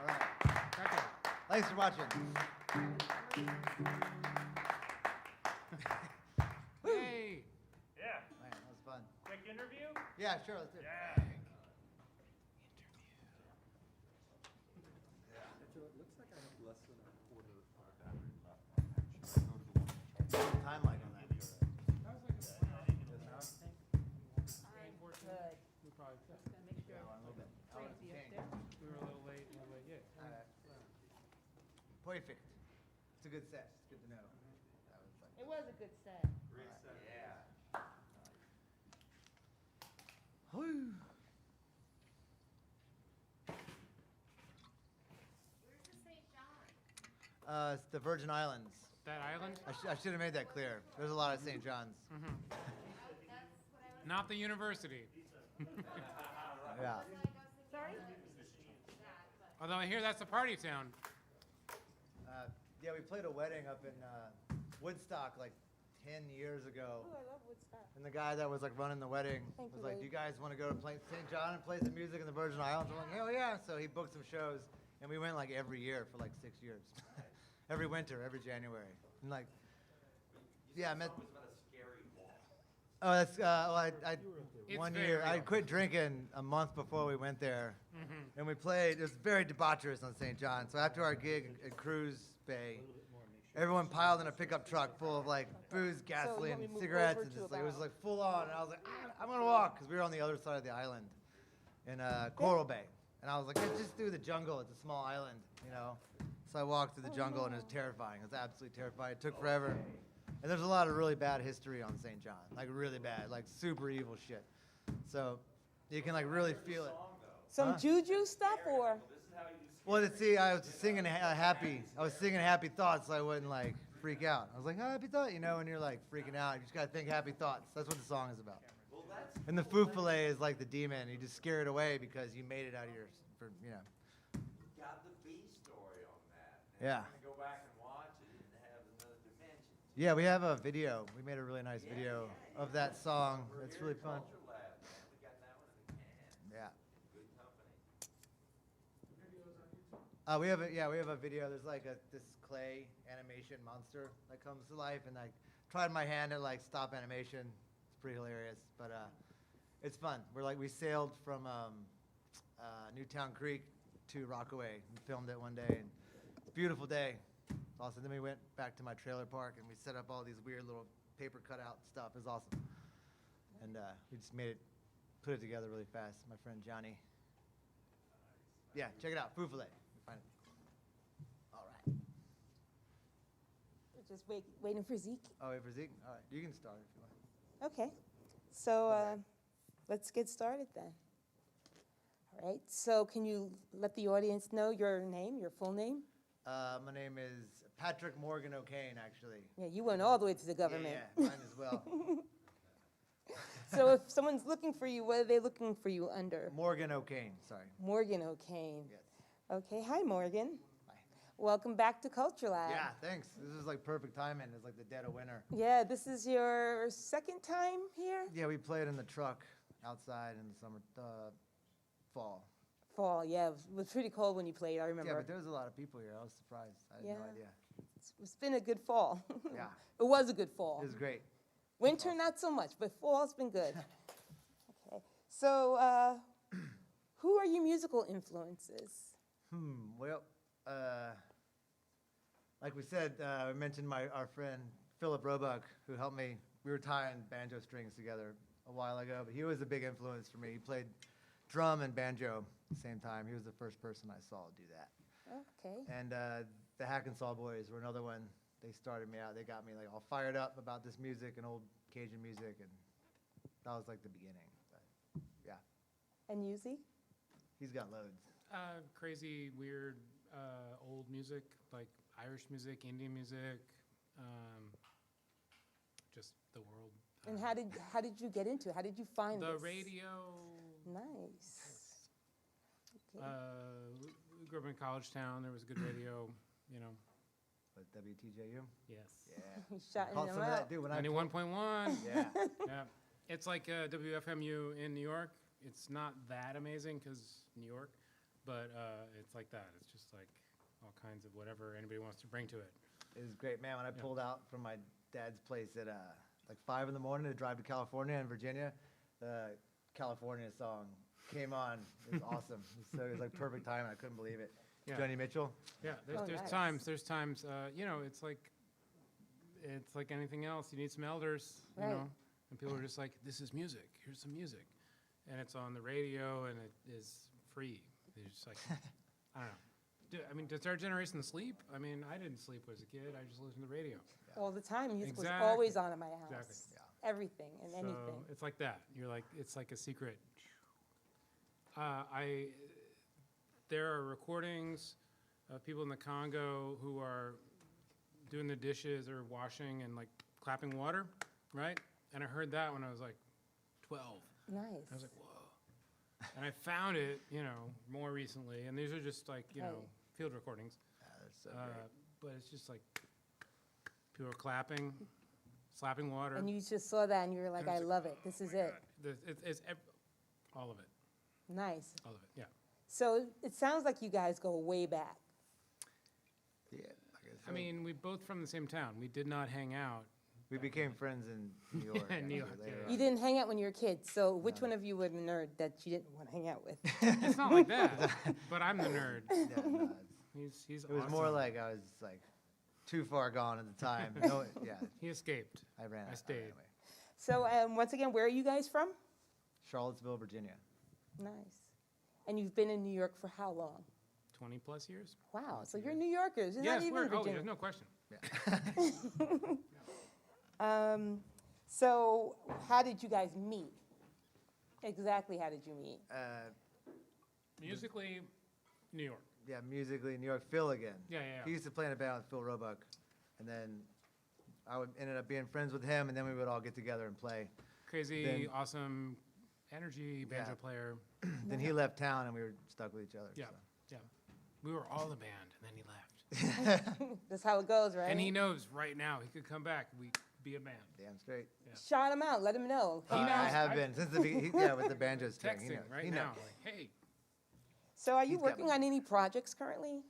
right.
Okay.
Thanks for watching.
Hey.
Yeah.
Man, that was fun.
Quick interview?
Yeah, sure, let's do it.
Yeah.
Time like on that.
We probably
Yeah, well, a little bit. I want to change.
we were a little late. Yeah.
Perfect. It's a good set. It's good to know. That was like,
It was a good set.
Yeah.
whew.
Where's the St. John?
It's the Virgin Islands.
That island?
I should have made that clear. There's a lot of St. John's.
That's what I was.
Not the university.
Yeah.
Sorry?
Although I hear that's a party town.
Yeah, we played a wedding up in Woodstock like 10 years ago.
Oh, I love Woodstock.
And the guy that was like running the wedding
Thank
was
you,
like,
babe.
"Do you guys want to go to St. John and play some music in the Virgin Islands?" I'm like, "Hell yeah!" So he booked some shows, and we went like every year for like 6 years, every winter, every January. And like, yeah, I met.
It's about a scary wall.
Oh, that's I
It's
one
very
year I
real.
quit drinking a month before we went there, and we played. It was very debaucherous on St. John. So after our gig at Cruise Bay, everyone piled in a pickup truck full of like booze, gasoline,
me to move
cigarettes,
over
and
to
just like it was
about-
like full on. And I was like, I'm gonna walk because we were on the other side of the island in Coral Bay, and I was like, let's just do the jungle. It's a small island, you know. So I walked through the jungle and it was terrifying. It was absolutely terrifying. It took forever. And there's a lot of really bad history on St. John, like really bad, like super evil shit. So you can like really feel it.
Some
Huh?
juju stuff or?
This is how you do
Well, to see, I was singing happy thoughts, so I wouldn't like freak out. I was like, happy thought, you know, when you're like freaking out, you just gotta think happy thoughts. That's what the song is about.
Well, that's
And the foufale is like the demon. You just scare it away because you made it out of your, you know.
got the B story on that.
Yeah.
I'm gonna go back and watch it and have another dimension.
Yeah, we have a video. We made a really nice video of that song.
We're
It's
here
really
at
fun.
Culture Lab, man. We got that one in the can.
Yeah.
Good company.
We have a video. There's like this clay animation monster that comes to life, and I tried my hand at like stop animation. It's pretty hilarious, but it's fun. We sailed from Newtown Creek to Rockaway and filmed it one day, and it's a beautiful day. It's awesome. Then we went back to my trailer park and we set up all these weird little paper cutout stuff. It was awesome, and we just put it together really fast. My friend Johnny. Yeah, check it out. Foufale. Find it. All right.
We're just waiting for Zeke.
Oh, wait for Zeke? All right. You can start if you want.
Okay. So let's get started then. All right. So can you let the audience know your name, your full name?
My name is Patrick Morgan O'Kane, actually.
Yeah, you went all the way to the government.
Yeah, mine as well.
So if someone's looking for you, what are they looking for you under?
Morgan O'Kane, sorry.
Morgan O'Kane.
Yes.
Okay. Hi, Morgan.
Hi.
Welcome back to Culture Lab.
Yeah, thanks. This is like perfect timing. It's like the dead of winter.
Yeah, this is your second time here?
Yeah, we played in the truck outside in the summer, fall.
Fall, yeah. It was pretty cold when you played, I remember.
Yeah, but there was a lot of people here. I was surprised. I had no
Yeah.
idea.
It's been a good fall.
Yeah.
It was a good fall.
It was great.
Winter, not so much, but fall's been good. Okay. So, who are your musical influences?
Well, like we said, we mentioned our friend Philip Roebuck, who helped me. We were tying banjo strings together a while ago, but he was a big influence for me. He played drum and banjo, same time. He was the first person I saw do that.
Okay.
And the Hack and Saw Boys were another one. They started me out. They got me like all fired up about this music and old Cajun music, and that was like the beginning. But yeah,
And Yuzi?
he's got loads.
Crazy, weird, old music, like Irish music, Indian music, just the world.
And how did you get into it? How did you find
The
this?
radio.
Nice. Okay.
We grew up in a college town. There was a good radio, you know.
But WTJU?
Yes.
Yeah.
You shot
Caught
them
some of
out.
that, dude. When I
91.1.
yeah.
Yeah. It's like WFMU in New York. It's not that amazing because New York, but it's like that. It's just like all kinds of whatever anybody wants to bring to it.
It was great, man. When I
Yeah.
pulled out from my dad's place at like 5 in the morning to drive to California and Virginia, the California song came on. It was awesome. It was like perfect timing. I couldn't believe it.
Yeah.
Joni Mitchell.
Yeah, there's,
Oh,
there's
nice.
times, you know, it's like anything else. You need some elders, you
Right.
know, and people are just like, this is music. Here's some music, and it's on the radio and it is free. They're just like, I don't know. I mean, does our generation sleep? I mean, I didn't sleep as a kid. I just listened to the radio.
All the time. Music was
Exactly.
always on in my house.
Exactly.
Yeah.
Everything and
So
anything.
it's like that. You're like, it's like a secret. There are recordings of people in the Congo who are doing the dishes or washing and like clapping water, right? And I heard that when I was like 12.
Nice.
I was like, whoa. And I found it, you know, more recently. And these are just like, you know,
Right.
field recordings.
Yeah, that's so great.
But it's just like people are clapping, slapping water.
And you just saw that and you were like,
And
I
it's
love it. This is
my
it.
God. It's all of it.
Nice.
All of it, yeah.
So it sounds like you guys go way back.
Yeah. Like
I mean, we both from the same town. We did not hang out.
we became friends in New York.
Yeah, New
actually,
York,
later
yeah.
on.
You didn't hang out when you were kids. So which
No.
one of you were the nerd that you didn't want to hang out with?
It's not like that, but I'm the nerd.
Yeah, no,
He's
it was
awesome.
more like I was like too far gone at the time. No, yeah,
He escaped.
I ran.
I stayed.
away.
So once again, where are you guys from?
Charlottesville, Virginia.
Nice. And you've been in New York for how long?
20 plus years?
Wow. So you're New Yorkers. You're
Yes,
not even
we're,
Virginia.
there's no question.
So how did you guys meet? Exactly how did you meet?
Musically, New York.
Yeah, musically, New York. Phil again.
Yeah.
He used to play in a band with Phil Roebuck, and then ended up being friends with him, and then we would all get together and play.
Crazy,
Then-
awesome, energy, banjo
Yeah.
player.
Then he left town, and we were stuck with each other.
Yeah.
so.
Yeah. We were all the band, and then he left.
That's how it goes, right?
And he knows right now he could come back. We'd be a band.
Damn straight.
Shout him out. Let him know.
He knows.
I have
I-
been since the beginning. Yeah, with the banjo string. He
Texting
knows.
right
He
now.
knows.
Like, hey,
So are you
He's got
working
me.
on any projects currently?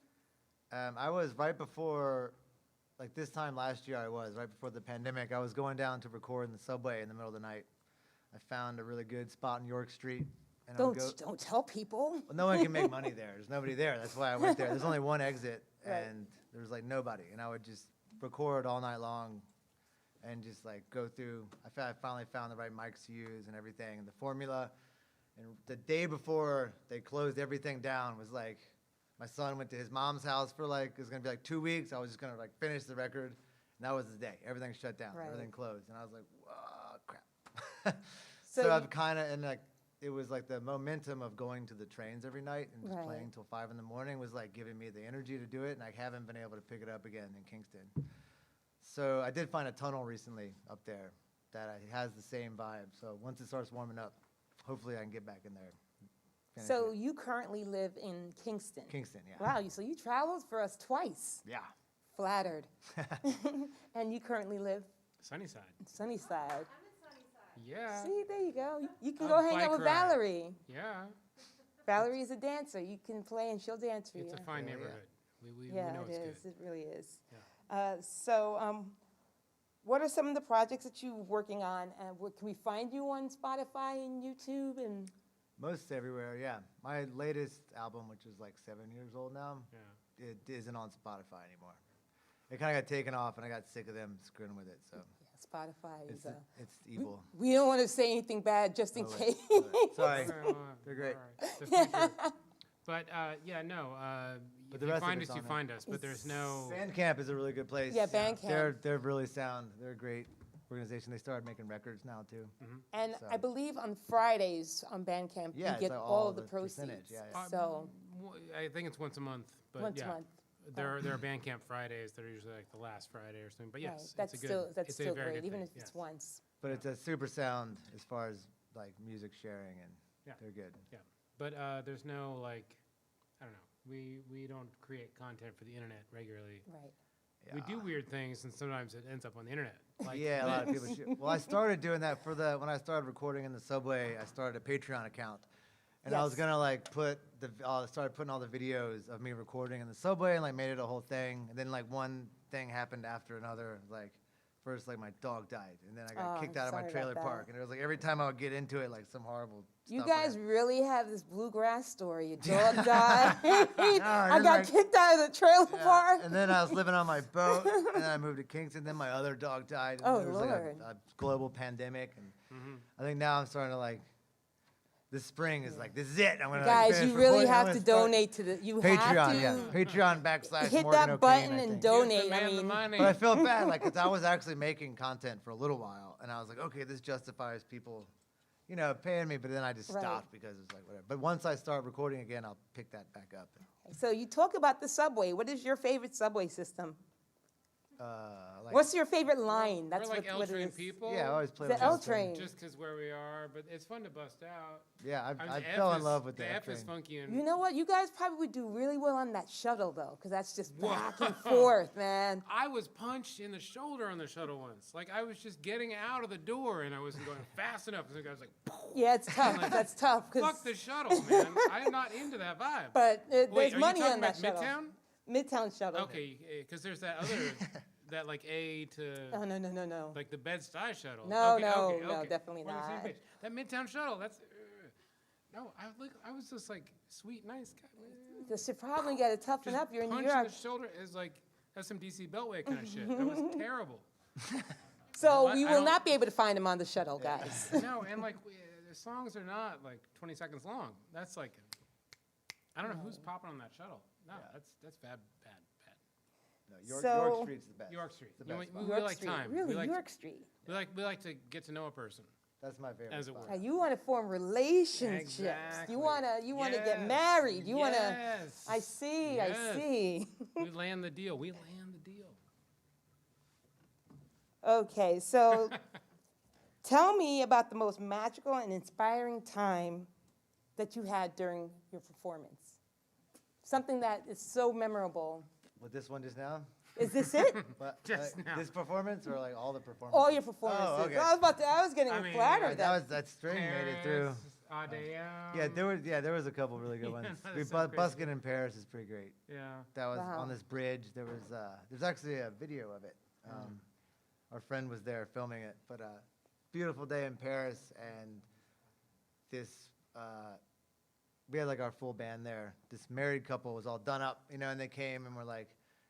I was right before, like this time last year. I was right before the pandemic. I was going down to record in the subway in the middle of the night. I found a really good spot in York Street, and I would go.
Don't tell people.
Well, no one can make money there. There's nobody there. That's why I went there. There's only one exit,
Right.
and there was like nobody. And I would just record all night long, and just like go through. I finally found the right mics to use and everything, and the formula. And the day before they closed everything down was like, my son went to his mom's house for like, it was gonna be like 2 weeks. I was just gonna like finish the record, and that was the day. Everything shut down.
Right.
Everything closed, and I was like, whoa, crap.
So
So
you-
I've kind of, and like, it was like the momentum of going to the trains every night and just
Right.
playing till 5 in the morning was like giving me the energy to do it, and I haven't been able to pick it up again in Kingston. So I did find a tunnel recently up there that has the same vibe. So once it starts warming up, hopefully I can get back in there. finish
So
it.
you currently live in Kingston.
Kingston, yeah.
Wow, so you traveled for us twice.
Yeah.
Flattered. And you currently live
Sunnyside.
Sunnyside.
Yeah.
See, there you go. You can
A
go hang
bike
out with
ride.
Valerie.
Yeah.
Valerie is a dancer. You can play and she'll dance for you.
It's a fine
Yeah, yeah.
neighborhood. We
Yeah,
know
it
it's
is.
good.
It really is.
Yeah.
What are some of the projects that you're working on? And can we find you on Spotify and YouTube? And
Most everywhere, yeah. My latest album, which is like 7 years old now,
Yeah.
it isn't on Spotify anymore. It kind of got taken off, and I got sick of them screwing with it. So
yeah, Spotify is
it's evil.
we don't want to say anything bad just in
Oh, wait.
case.
Oh, wait. Sorry.
Okay, well,
They're great.
all right. The future, But yeah, no.
But
If
the
you
rest of
find
it's
us, you
on
find us. But there's no.
Bandcamp is a really good place.
Yeah, Bandcamp.
They're really sound. They're a great organization. They started making records now too.
And
So-
I believe on Fridays on Bandcamp,
Yeah,
you
it's
get
like
all
all
of the
the
proceeds.
percentage, yeah, yeah.
So,
I think it's once a month. But
once
yeah.
a month.
There are Bandcamp Fridays that are usually like the last Friday or something. But
Right,
yes,
that's
it's a good.
still, that's
it's a
still
very
great,
good
even
thing,
if
yes.
it's once.
But it's a super sound as far as like music sharing, and
Yeah.
they're good.
Yeah, but there's no like, I don't know. We don't create content for the internet regularly.
Right.
We do weird things, and sometimes it ends up on the internet. Like
Yeah, a lot of
this.
people shoot. Well, I started doing that when I started recording in the subway. I started a Patreon account, and I was
Yes.
gonna like started putting all the videos of me recording in the subway, and like made it a whole thing. And then like one thing happened after another. Like first, like my dog died, and then I got
Oh,
kicked out of my
sorry about
trailer
that.
park. And it was like every time I would get into it, like some horrible.
You
stuff would
guys
happen.
really have this bluegrass story. Your dog died. I
then,
got
like-
kicked out of the trailer
Yeah,
park.
and then I was living on my boat, and then I moved to Kingston. Then my other dog died. And
Oh,
there was like
Lord.
a global pandemic, and I think now I'm starting to like. This spring is like this is it. I'm gonna like,
Guys,
finish
you really
recording. I'm
have
gonna
to
start
donate to the. You
Patreon,
have to
yeah, Patreon /
hit
Morgan
that
O'Kane,
button
I
and
think.
donate.
Give the
I
man the
mean,
money.
But I felt bad, like, 'cause I was actually making content for a little while, and I was like, okay, this justifies people, paying me. But then I just
Right.
stopped because it's like whatever. But once I start recording again, I'll pick that back up.
so you talk about the subway. What is your favorite subway system?
Like,
What's your favorite line?
We're
That's
like
what it
L-train
is.
people.
yeah, I always play
The
with
L
that thing.
train.
Just because where we are, but it's fun to bust out.
Yeah,
I mean,
I
the F
fell in
is-
love with the
F is
train.
funky and
You know what? You guys probably would do really well on that shuttle though, because that's just back and forth, man.
I was punched in the shoulder on the shuttle once. Like I was just getting out of the door and I wasn't going fast enough. And the guy was like,
Yeah, it's tough. That's tough. 'Cause-
"Fuck the shuttle, man! I'm not into that vibe."
But
Wait,
there's
are
money
you talking
on that
about
shuttle.
Midtown?
Midtown shuttle.
Okay, because there's that other, that like A to
Oh, no.
like the Bed-Stuy shuttle.
No,
Okay,
no,
okay,
no,
okay.
definitely
We're on the same
not.
page. That Midtown shuttle. That's no. I was just like sweet, nice guy.
This should probably get to toughen
Just
up. You're in New
punch
York.
in the shoulder is like that's some DC Beltway kind of shit. That was terrible.
So
I
we will
don't-
not be able to find him on the shuttle, guys.
No, and like the songs are not like 20 seconds long. That's like, I don't know who's popping on that shuttle. No, that's bad.
No, York
So-
Street's the best.
York Street.
It's the
You know,
best
we
spot.
York
like
Street.
time.
Really,
we like,
York Street.
we like to get to know a person.
That's my favorite
As it
spot.
were.
You want to form relationships.
Exactly.
You want to get
Yes.
married. You want to.
Yes.
I see.
Yes.
I see.
We land the deal. We land the deal.
Okay, so tell me about the most magical and inspiring time that you had during your performance. Something that is so memorable.
With this one just now?
Is this it?
But,
Just now.
This performance or like all the performances?
All your performances.
Oh, okay.
I was getting
I mean,
flattered.
That string made it through.
Paris,
Yeah, there was a couple really good ones.
that is so crazy.
Busking in Paris is pretty great.
Yeah.
That was
Wow.
on this bridge. There's actually a video of it. Our friend was there filming it. But beautiful day in Paris, and this we had like our full band there. This married couple was all done up, and they came and were like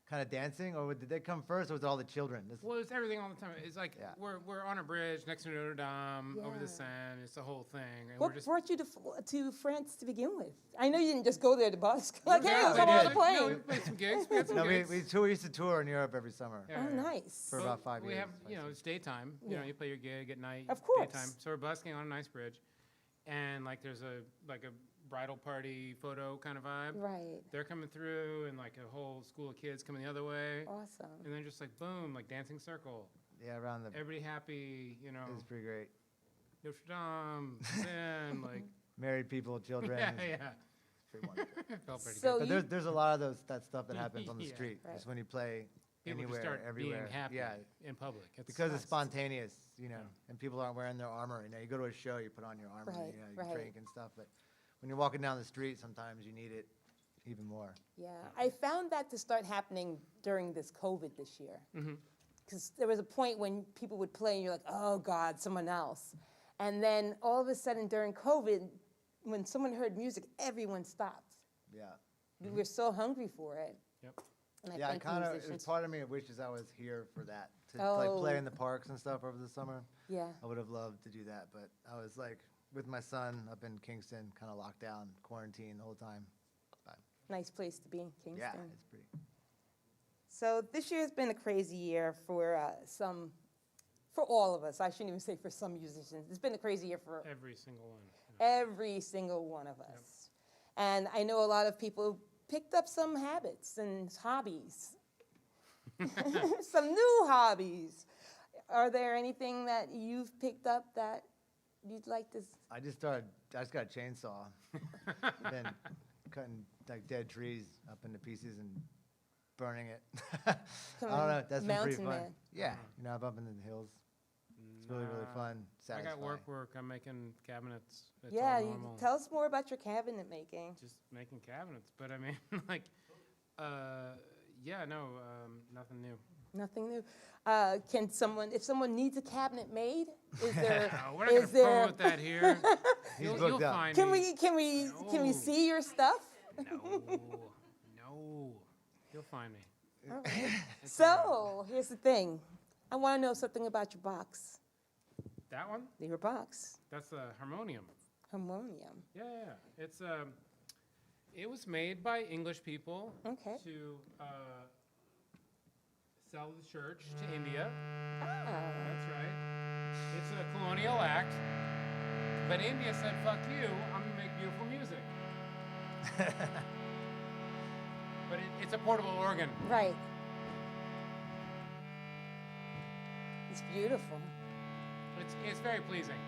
kind of dancing, or did they come first, or was it all the children?
Well, it's everything all the time. It's like
Yeah.
we're on a bridge next to Notre Dame over
Yeah.
the Seine. It's the whole thing. And
What
we're just
brought you to France to begin with? I know you didn't just go there to busk. Like, hey,
Yeah,
let's
we
come on
did.
the plane.
No, we played some gigs. We had some
No,
gigs.
we used to tour in Europe every summer.
Yeah,
Oh,
yeah.
nice.
For
Well,
about 5
we
years.
have, it's daytime. You know,
Yeah.
you play your gig at night.
Of course.
Daytime. So we're busking on a nice bridge, and like there's a bridal party photo kind of vibe.
Right.
They're coming through, and like a whole school of kids coming the other way,
Awesome.
and then just like boom, like dancing circle.
Yeah, around the.
Everybody happy,
It was pretty great.
Notre Dame, then like
Married people, children.
yeah,
it was
yeah.
pretty wonderful.
It felt pretty
So
But
you-
there's a lot of that stuff that happens on the
Yeah.
street.
Right.
Just when you play
People
anywhere,
just start
everywhere.
being happy
Yeah,
in public. It's
because it's
nice.
spontaneous, and people aren't wearing their armor. You go to a show, you put on your armor,
Right,
you
right.
drink and stuff. But when you're walking down the street, sometimes you need it even more.
Yeah, I found that to start happening during this COVID this year. Because there was a point when people would play and you're like, oh God, someone else. And then all of a sudden during COVID, when someone heard music, everyone stopped.
Yeah.
We were so hungry for it.
Yep.
And I
Yeah, I
think the
kind of.
musicians-
Part of me wishes I was here for that to
Oh.
play in the parks and stuff over the summer.
Yeah,
I would have loved to do that, but I was like with my son up in Kingston, kind of locked down, quarantined the whole time. But
Nice place to be in Kingston.
yeah, it's pretty.
So this year has been a crazy year for all of us. I shouldn't even say for some musicians. It's been a crazy year for
Every single one. Yeah.
every single one of us. And I know a lot of people picked up some habits and hobbies, some new hobbies. Are there anything that you've picked up that you'd like to?
I just got a chainsaw. Been cutting like dead trees up into pieces and burning it. I don't know. That's been pretty
Mountain
fun.
man.
Yeah, up in the hills. It's really fun.
I
Satisfying.
got work. I'm making cabinets. It's
Yeah,
all
you,
normal.
tell us more about your cabinet making.
Just making cabinets. But I mean, like, nothing new.
Nothing new. Can someone, if someone needs a cabinet made, is there?
No, we're not
is
gonna
there?
promote that here.
He's
You'll
booked up.
find
Can
me.
we
No.
see your stuff?
No. You'll find me.
All right. So here's the thing. I want to know something about your box.
That one?
Your box,
That's a harmonium.
harmonium.
Yeah. It's it was made by English people
Okay.
to sell the church to India.
Ah.
That's right. It's a colonial act. But India said, "Fuck you! I'm gonna make beautiful music." But it's a portable organ.
Right. It's beautiful.
It's very pleasing.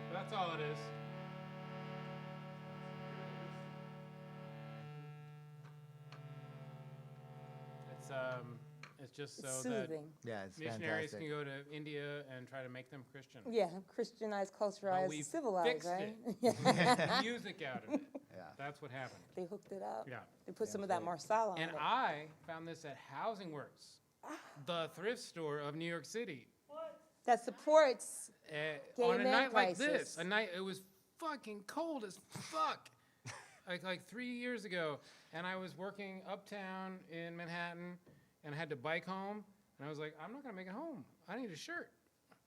But that's all it is. It's just so
It's
that
soothing.
Yeah, it's
missionaries
fantastic.
can go to India and try to make them Christian.
Yeah, Christianized, culturalized,
we
civilized,
fixed
right?
Music out of it.
Yeah.
That's what happened.
They hooked it up.
Yeah.
They put
Yeah,
some of that
right.
marsala on
And
it.
I found this at Housing Works, the thrift store of New York City.
That supports. Gay
On a
man
night like
crisis.
this, a night it was fucking cold as fuck, like 3 years ago, and I was working uptown in Manhattan, and I had to bike home, and I was like, I'm not gonna make it home. I need a shirt,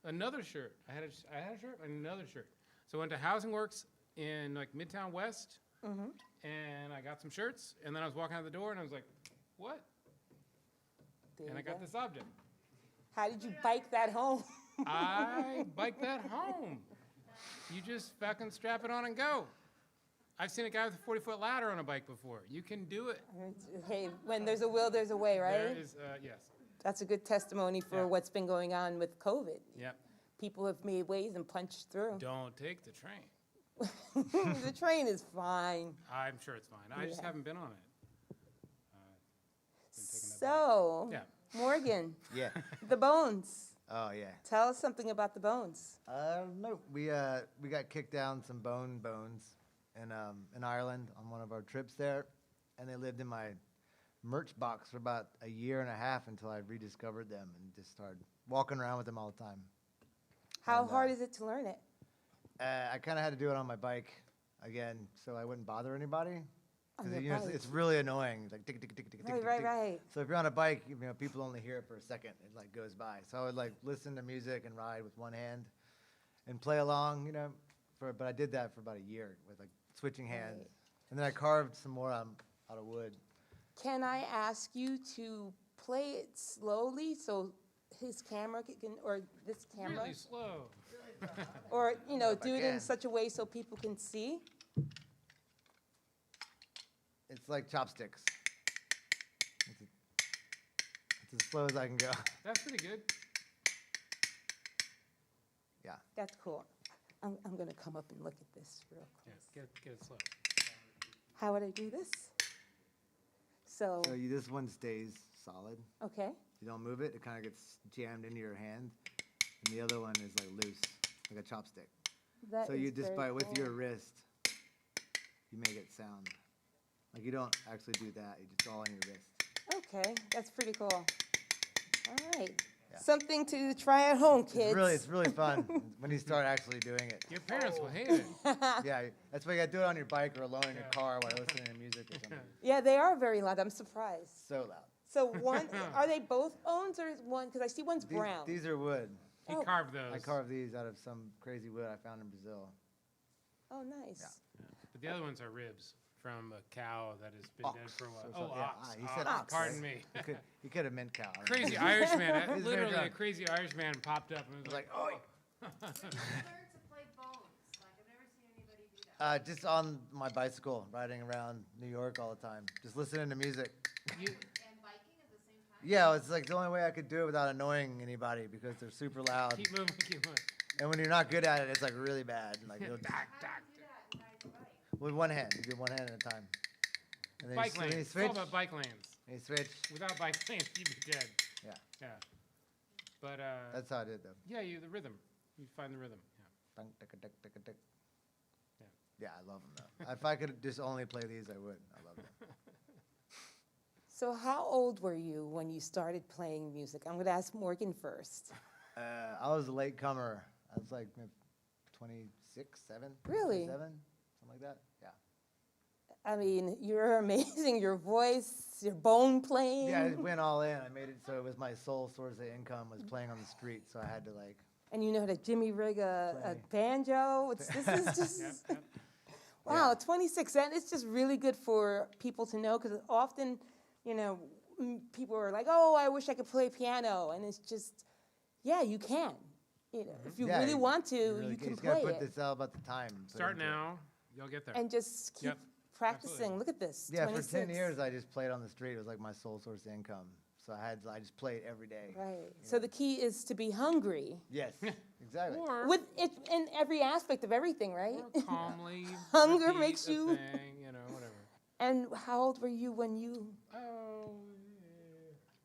another shirt. I had a shirt and another shirt. So I went to Housing Works in like Midtown West, and I got some shirts, and then I was walking out the door, and I was like, what?
There
And
you
I got
go.
this object.
How did you bike that home?
I biked that home. You just fucking strap it on and go. I've seen a guy with a 40-foot ladder on a bike before. You can do it.
Hey, when there's a will, there's a way, right?
There is, yes.
That's a good testimony for
Yeah.
what's been going on with COVID.
Yep.
People have made ways and punched through.
Don't take the train.
The train is fine.
I'm sure it's fine. I just
Yeah.
haven't been on it. Been taking that
So,
Yeah.
Morgan,
Yeah.
the Bones.
Oh yeah.
Tell us something about the Bones.
No, we got kicked down some bones in Ireland on one of our trips there, and they lived in my merch box for about a year and a half until I rediscovered them and just started walking around with them all the time.
How
And,
hard is it to learn it?
I kind of had to do it on my bike again, so I wouldn't bother anybody.
On
'Cause,
your
you know,
bike.
it's really annoying. It's like tick, tick, tick, tick, tick,
Right,
tick,
right,
tick.
right.
So if you're on a bike, you know, people only hear it for a second. It like goes by. So I would like listen to music and ride with one hand, and play along. You know, but I did that for about a year with like switching hands,
Right.
and then I carved some more out of wood.
Can I ask you to play it slowly so his camera can, or this camera,
Really slow.
or you know,
if I
do it in
can.
such a way so people can see?
It's like chopsticks. It's as slow as I can go.
That's pretty good.
Yeah.
That's cool. I'm gonna come up and look at this real
Yeah,
close.
get it slow.
How would I do this? So,
So this one stays solid.
okay,
You don't move it. It kind of gets jammed into your hand, and the other one is like loose, like a chopstick.
that
So
is
you just
very
with
cool.
your wrist, you make it sound. Like you don't actually do that. You just all on your wrist.
Okay, that's pretty cool. All right,
Yeah.
something to try at home, kids.
It's really fun when you start actually doing it.
Your parents will hate it.
Yeah, that's why you got to do it on your bike or alone in your
Yeah.
car while listening to music or something.
Yeah, they are very loud. I'm surprised.
So loud.
So one, are they both bones or is one? Because I see one's brown.
These are wood.
He
Oh.
carved those.
I carved these out of some crazy wood I found in Brazil.
Oh, nice.
But the other ones are ribs from a cow that has been dead for a while.
So,
Oh,
yeah,
ox.
he said
ox,
Pardon
right?
me.
He could have meant cow.
Crazy Irishman.
He's very
Literally, a
drunk.
crazy Irishman popped up and was like,
oh.
Learn to play bones. Like, I've never seen anybody do that.
Just on my bicycle, riding around New York all the time, just listening to music.
you,
And biking at the same time?
Yeah, it's like the only way I could do it without annoying anybody because they're super loud.
keep moving, keep moving.
And when you're not good at it, it's like really bad. Like you'll just,
How do you do that and ride the bike?
with one hand, you do one hand at a time. And then
Bike
you, then you
lanes. It's all
switch.
about bike lanes.
And you switch.
Without bike lanes, you'd be dead.
Yeah,
Yeah. But,
that's how I did though.
yeah, the rhythm. You find the rhythm. Yeah.
Dunk, tick, tick, tick, tick, tick.
Yeah.
Yeah, I love them though. If I could just only play these, I would. I love them.
So how old were you when you started playing music? I'm going to ask Morgan first.
I was a late comer. I was like maybe 26, 7.
Really?
7, something like that. Yeah.
I mean, you're amazing. Your voice, your bone playing.
Yeah, I went all in. I made it so it was my sole source of income was playing on the street. So I had to like.
And you know how to jimmy rig a
Play.
banjo. This is just,
Yep, yep.
wow,
Yeah.
26. And it's just really good for people to know because often, you know, people are like, oh, I wish I could play piano. And it's just, yeah, you can. You know, if you
Yeah,
really want to,
really
you
good.
can
You just gotta
play
put
it.
this out about the time. put
Start
into it.
now. You'll get there.
And just keep
Yep,
practicing.
absolutely.
Look at this.
Yeah,
26.
for 10 years I just played on the street. It was like my sole source of income. So I just played every day.
Right. So the key is to be hungry
Yes, exactly.
Or,
with it in every aspect of everything, right?
or calmly.
Hunger
repeat
makes
the
you-
Thing, whatever.
And how old were you when you?
Oh,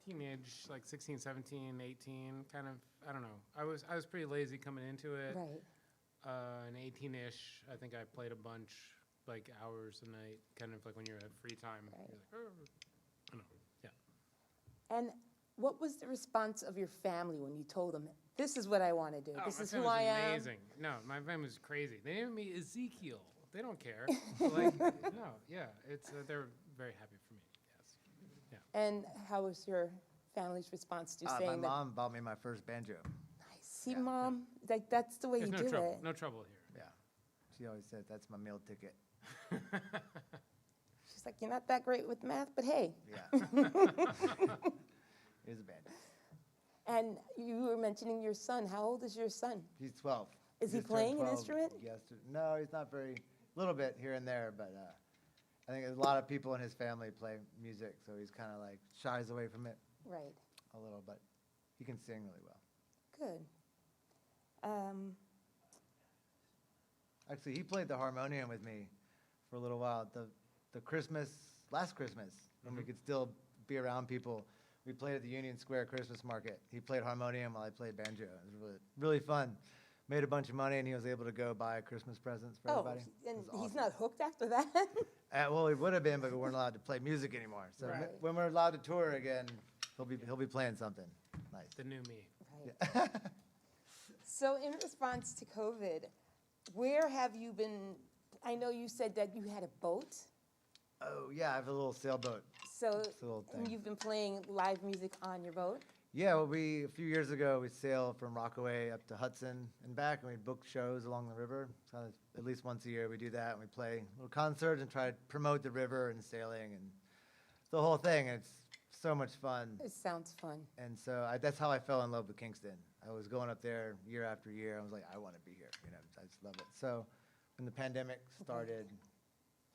teenage, like 16, 17, 18, kind of, I don't know. I was pretty lazy coming into it.
Right.
And 18-ish, I think I played a bunch, like hours a night, kind of like when you have free time.
Right.
You're like, I don't know, yeah.
And what was the response of your family when you told them, "This is what I want to do.
Oh,
This
my
is who
family's
I am"?
amazing. No, my family's crazy. They named me Ezekiel. They don't care. Like, no, yeah, they're very happy for me. Yes.
And how was your family's response to
My
saying that?
mom bought me my first banjo.
Nice. See,
Yeah.
Mom, like that's the way
There's
you
no
do
trouble.
it.
No trouble here.
Yeah. She always said, that's my meal ticket.
She's like, "You're not that great with math, but hey."
Yeah. Here's a banjo.
And you were mentioning your son. How old is your son?
He's 12.
Is he
just turned
playing an
12
instrument?
Yesterday. No, he's not very, little bit here and there, but I think a lot of people in his family play music, so he's kind of like shies away from it
Right.
a little, but he can sing really well.
Good.
Actually, he played the harmonium with me for a little while. Last Christmas, when we could still be around people, we played at the Union Square Christmas market. He played harmonium while I played banjo. It was really, really fun. Made a bunch of money, and he was able to go buy Christmas presents for
Oh,
everybody.
and
It was
he's
awesome.
not hooked after that?
Well, he would have been, but we weren't allowed to play music anymore. So
Right.
when we're allowed to tour again, he'll be playing something nice.
The new me.
Right. So in response to COVID, where have you been? I know you said that you had a boat.
Oh yeah, I have a little sailboat.
So
It's a little
and
thing.
you've been playing live music on your boat?
Yeah, well, a few years ago, we sailed from Rockaway up to Hudson and back, and we booked shows along the river. So at least once a year, we do that, and we play little concerts and try to promote the river and sailing and the whole thing. And it's so much fun.
It sounds fun.
And so that's how I fell in love with Kingston. I was going up there year after year. I was like, I want to be here. I just love it. So when the pandemic started,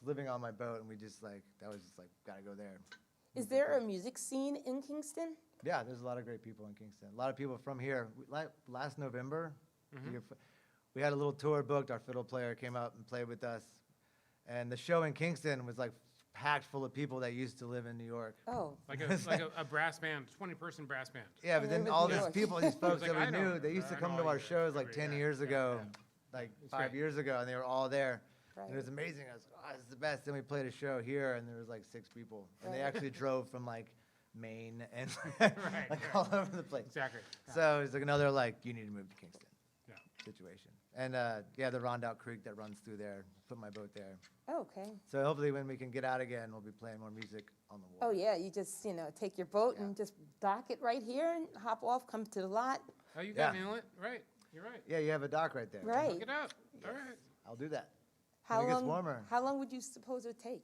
living on my boat, and that was just like, gotta go there.
Is there a music scene in Kingston?
Yeah, there's a lot of great people in Kingston. A lot of people from here. Last November, we had a little tour booked. Our fiddle player came up and played with us. And the show in Kingston was like packed full of people that used to live in New York.
Oh,
Like a brass band, 20-person brass band.
Yeah, but
And they
then
live
all
in New
these
York.
people, these folks
like,
that
I
we
know
knew,
them.
they used to
I
come
know
to
all
our
you guys
shows like
every
10
year.
years
Yeah,
ago,
yeah.
like
It's
5
great.
years ago, and they were all there.
right.
And it was amazing. I was like, oh, this is the best. Then we played a show here, and there was like 6 people. And they
Right.
actually drove from like Maine and
Right,
like
right.
all over the place.
Exactly.
So it's like another like, you need to move to Kingston
Yeah.
situation. And yeah, the Rondout Creek that runs through there, put my boat there.
Oh, okay.
So hopefully when we can get out again, we'll be playing more music on the
Oh
water.
yeah, you just take your boat
Yeah.
and just dock it right here and hop off, come to the lot.
Oh, you got
Yeah.
inlet? Right. You're right.
Yeah, you have a dock right there.
Right.
Look it up. All right.
I'll do that.
How
When it gets
long?
warmer.
How long would you suppose it would take?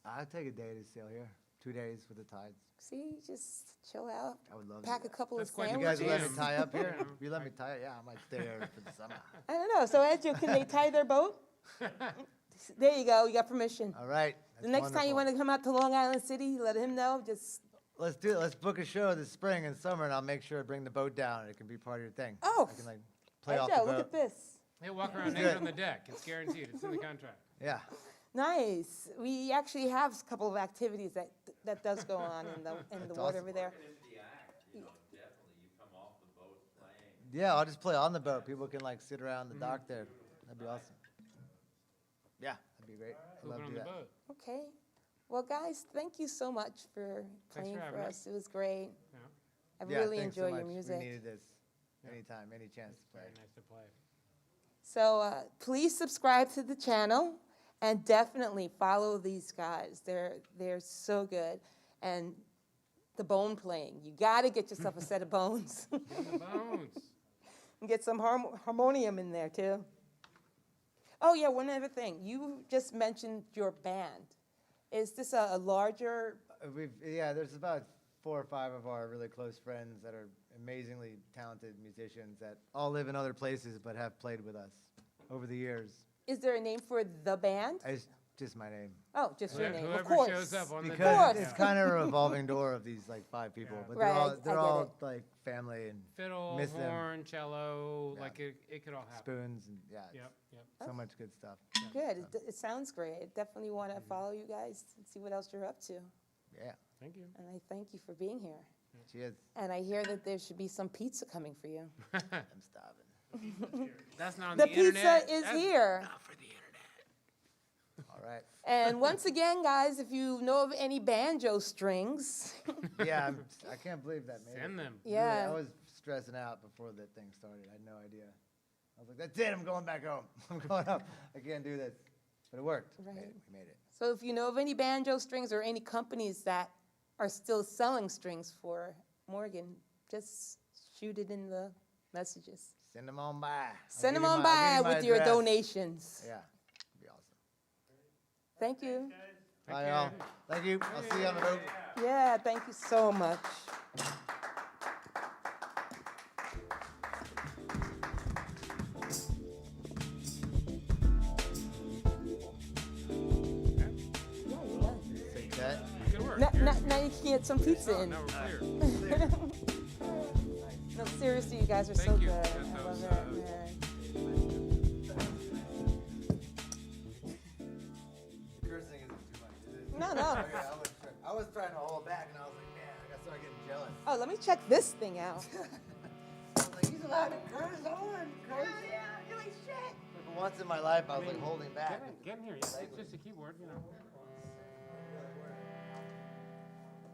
I'd take a day to sail here. 2 days with the tides.
See, just chill out,
I would love
pack
to.
a couple
That's
of
quite
You
the
guys
sandwiches.
will let me
Damn.
tie up here?
Yeah.
If you let me tie it, yeah, I might stay here for the summer.
I don't know. So, Edjo, can they tie their boat? There you go. You got permission.
All right.
The next time you want to come out to Long Island City, let him know. Just
Let's do it. Let's book a show this spring and summer, and I'll make sure to bring the boat down. It can be part of your thing.
Oh,
I can like play off the
Edjo,
boat.
look at this.
Hey, walk around
Let's do
naked
it.
on the deck. It's guaranteed. It's in the contract.
Yeah.
Nice. We actually have a couple of activities that does go on in the
That's
water
awesome.
over there.
It's the act, definitely. You come off the boat playing.
Yeah, I'll just play on the boat. People can like sit around the dock there. That'd be awesome. Yeah, that'd be great. I'd love
Moving
to
on
do
the
that.
boat.
Okay. Well, guys, thank you so much for playing
for
for
having
us. It was great.
Yeah.
I
Yeah,
really
thanks
enjoy
so
your
much.
music.
We needed this.
Yeah.
Anytime, any chance to play.
Very nice to play.
So please subscribe to the channel and definitely follow these guys. They're so good. And the bone playing, you got to get yourself a set of bones.
In the bones.
And get some harmonium in there too. Oh yeah, one other thing. You just mentioned your band. Is this a larger?
There's about 4 or 5 of our really close friends that are amazingly talented musicians that all live in other places but have played with us over the years.
Is there a name for the band?
It's just my name.
Oh, just your name.
Whoever
Of course.
shows up on the
Because
deck.
it's kind of a revolving door of these like 5 people,
Yeah.
but
Right, I
they're
get
all
it.
like family and
Fiddle,
miss them.
horn, cello,
Yeah.
like it could all happen.
spoons and yeah,
Yep, yep.
so much good stuff.
Good. It sounds great. I definitely want to follow you guys and see what else you're up to.
Yeah,
Thank you.
And I thank you for being here.
cheers.
And I hear that there should be some pizza coming for you.
I'm starving.
That's not on
The
the,
pizza
internet.
is
That's
here.
Not for the internet.
All right.
And once again, guys, if you know of any banjo strings,
Yeah, I can't believe that, man.
Send them.
yeah.
I was stressing out before that thing started. I had no idea. I was like, that's it. I'm going back home. I'm going up. I can't do this. But it worked.
Right.
We made it.
So if you know of any banjo strings or any companies that are still selling strings for Morgan, just shoot it in the messages.
Send them on by.
Send them on by with your donations.
Yeah, it'd be awesome.
Thank you.
Bye, y'all. Thank you. I'll see you on the boat.
Yeah, thank you so much.
Take that.
Good work.
Now you can get some pizza in.
Now we're clear.
No, seriously, you guys are so
Thank you.
good.
Got
I love
those,
it. Yeah.
Cursing isn't too much, is it?
No, no.
I was trying to hold back, and I was like, man, I got started getting jealous.
Oh, let me check this thing out.
I was like, he's allowed to curse on. Curse.
yeah, you're like shit.
For once in my life, I was like holding back.
Get in here. It's just a keyboard, you know.